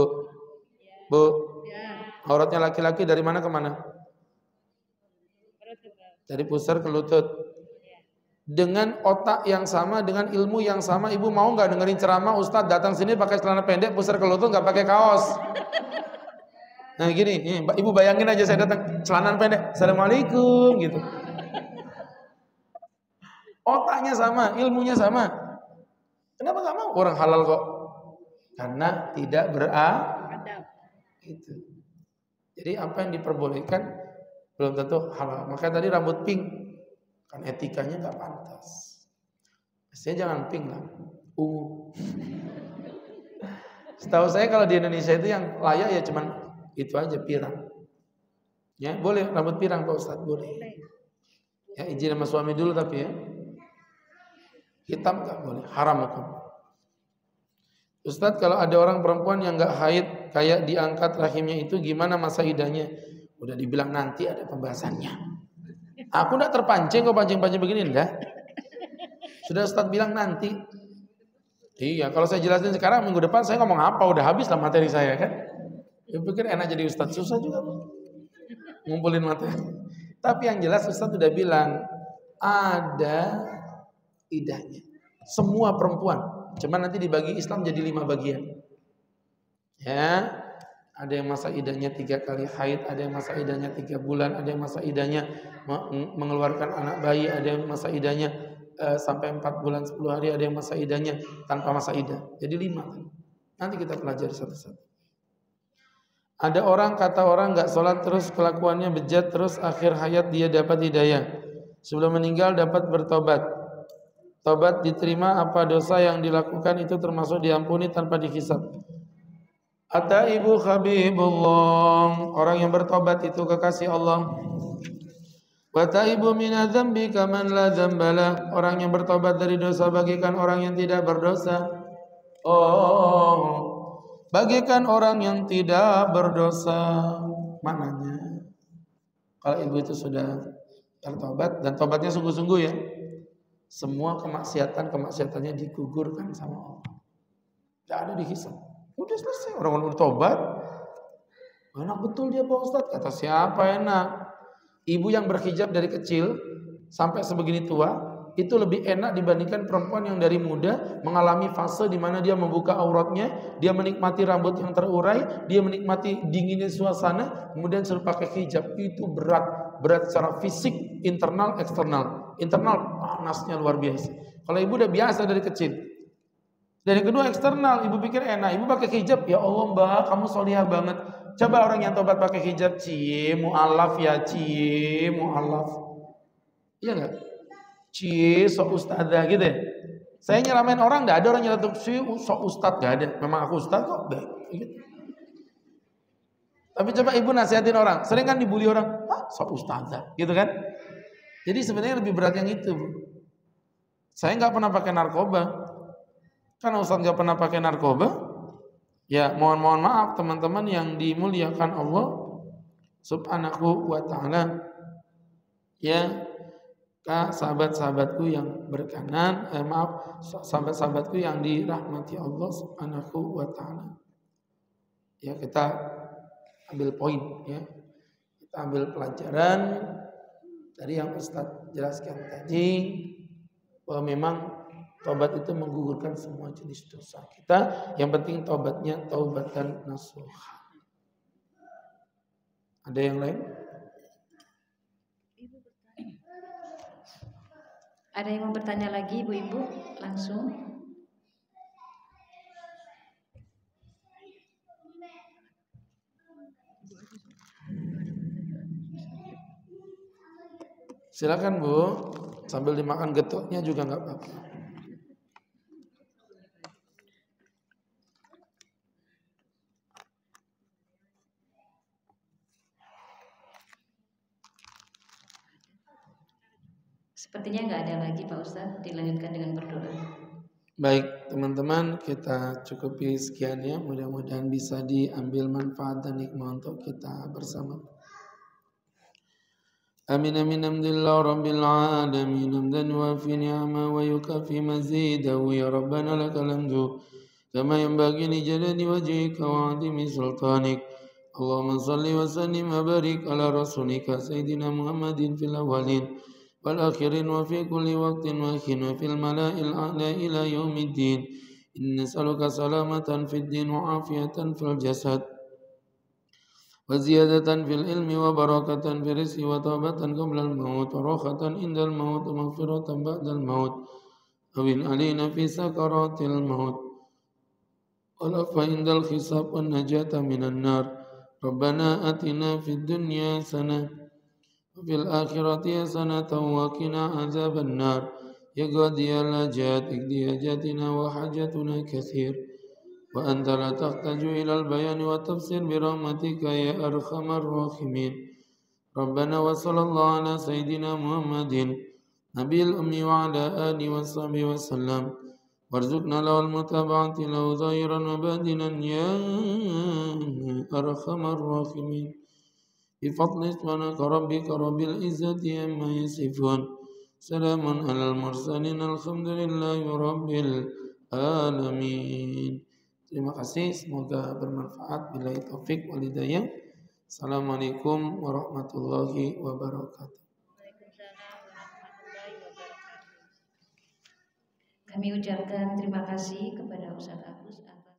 auratnya laki-laki dari mana ke mana? Dari pusar ke lutut. Dengan otak yang sama, dengan ilmu yang sama, ibu mau nggak dengerin ceramah Ustadz datang sini pakai celana pendek, pusar ke lutut, nggak pakai kaos? Nah gini, ibu bayangin aja saya datang celana pendek, assalamualaikum gitu. Otaknya sama, ilmunya sama. Kenapa nggak mau? Orang halal kok. Karena tidak beradab. Itu. Jadi apa yang diperbolehkan belum tentu halal. Makanya tadi rambut pink, kan etikanya nggak pantas. Saya jangan pink lah, ungu. Setahu saya kalau di Indonesia itu yang layak ya cuman itu aja, pirang. Ya boleh rambut pirang Pak Ustadz, boleh. Ya izin sama suami dulu tapi ya. Hitam nggak boleh, haram hukum. Ustadz kalau ada orang perempuan yang nggak haid, kayak diangkat rahimnya itu gimana masa idahnya? Udah dibilang nanti ada pembahasannya. Aku nggak terpancing kok pancing-pancing begini, enggak. Sudah Ustadz bilang nanti. Iya, kalau saya jelasin sekarang minggu depan saya ngomong apa? Udah habis lah materi saya kan. Ya pikir enak jadi Ustadz, susah juga ngumpulin materi. Tapi yang jelas Ustadz udah bilang ada idahnya. Semua perempuan, cuman nanti dibagi Islam jadi 5 bagian. Ya, ada yang masa idahnya 3 kali haid, ada yang masa idahnya 3 bulan, ada yang masa idahnya mengeluarkan anak bayi, ada yang masa idahnya sampai 4 bulan 10 hari, ada yang masa idahnya tanpa masa idah. Jadi 5. Nanti kita pelajari satu-satu. Ada orang, kata orang nggak sholat terus kelakuannya bejat terus akhir hayat dia dapat hidayah. Sebelum meninggal dapat bertobat. Tobat diterima, apa dosa yang dilakukan itu termasuk diampuni tanpa dihisab. Ataibu habibullah, orang yang bertobat itu kekasih Allah. Wataibu minadzambi kaman la dzambala, orang yang bertobat dari dosa bagikan orang yang tidak berdosa. Bagikan orang yang tidak berdosa. Maknanya kalau ibu itu sudah bertobat dan tobatnya sungguh-sungguh ya, semua kemaksiatannya digugurkan sama Allah. Tidak ada dihisab. Udah selesai, orang bertobat. Enak betul dia Pak Ustadz. Kata siapa enak? Ibu yang berhijab dari kecil sampai sebegini tua itu lebih enak dibandingkan perempuan yang dari muda mengalami fase di mana dia membuka auratnya, dia menikmati rambut yang terurai, dia menikmati dinginnya suasana, kemudian suruh pakai hijab. Itu berat secara fisik, internal, eksternal. Internal panasnya luar biasa. Kalau ibu udah biasa dari kecil. Dan yang kedua eksternal, ibu pikir enak. Ibu pakai hijab, ya Allah mbak, kamu solihah banget. Coba orang yang tobat pakai hijab, mu'alaf ya, mu'alaf. Iya nggak? Sok ustadzah gitu ya. Saya nyeramain orang, nggak ada orang nyeletuk sok ustadz, nggak ada. Memang aku ustadz kok. Gitu. Tapi coba ibu nasihatin orang, sering kan dibully orang, sok ustadzah, gitu kan? Jadi sebenarnya lebih berat yang itu, Bu. Saya nggak pernah pakai narkoba. Karena Ustaz nggak pernah pakai narkoba, ya mohon maaf teman-teman yang dimuliakan Allah Subhanahu wa ta'ala. Ya, Maka sahabat-sahabatku yang berkenan, sahabat-sahabatku yang dirahmati Allah Subhanahu wa taala. Ya, kita ambil poin ya. Kita ambil pelajaran dari yang Ustadz jelaskan tadi, bahwa memang taubat itu menggugurkan semua jenis dosa kita. Yang penting taubatnya taubatan nasuha. Ada yang lain? Ada yang mau bertanya lagi, ibu-ibu? Langsung. Silakan Bu, sambil dimakan getoknya juga nggak apa-apa. Sepertinya nggak ada lagi Pak Ustadz, dilanjutkan dengan berdoa. Baik teman-teman, kita cukupi sekian ya. Mudah-mudahan bisa diambil manfaat dan hikmah untuk kita bersama. Amin amin alhamdulillah rabbil alamin hamdan wafi ni'ama wa yukafi mazidahu ya rabbana lakal hamdu kama yanbaghi li jalali wajhika wa 'azimi sultanik. Allahumma salli wa sallim wa barik ala rasulika sayyidina Muhammadin fil awwalin wal akhirin wa fi kulli waqtin wa hin wa fil mala'il a'la ila yaumiddin. Inna nas'aluka salamatan fid din wa afiyatan fil jasad وزيادة في العلم وبركة في الرزق وتوبة قبل الموت وراحة عند الموت ومغفرة بعد الموت وبن علينا في سكرات الموت ولفا عند الحساب والنجاة من النار. ربنا آتنا في الدنيا حسنة وفي الآخرة حسنة وقنا عذاب النار. يا قاضي الحاجات اقضي حاجاتنا وحاجتنا كثير وأنت لا تحتاج إلى البيان والتفسير برحمتك يا أرحم الراحمين. ربنا وصلى الله على سيدنا محمد نبي الأمي وعلى آله وصحبه وسلم وارزقنا له المتابعة له ظاهرا وباطنا يا أرحم الراحمين. بفضل سبحانك ربك رب العزة عما يصفون سلام على المرسلين الحمد لله رب العالمين. Terima kasih, semoga bermanfaat. Billahi taufik wal hidayah. Assalamualaikum warahmatullahi wabarakatuh. Waalaikumsalam warahmatullahi wabarakatuh. Kami ucapkan terima kasih kepada Ustadz Agus atas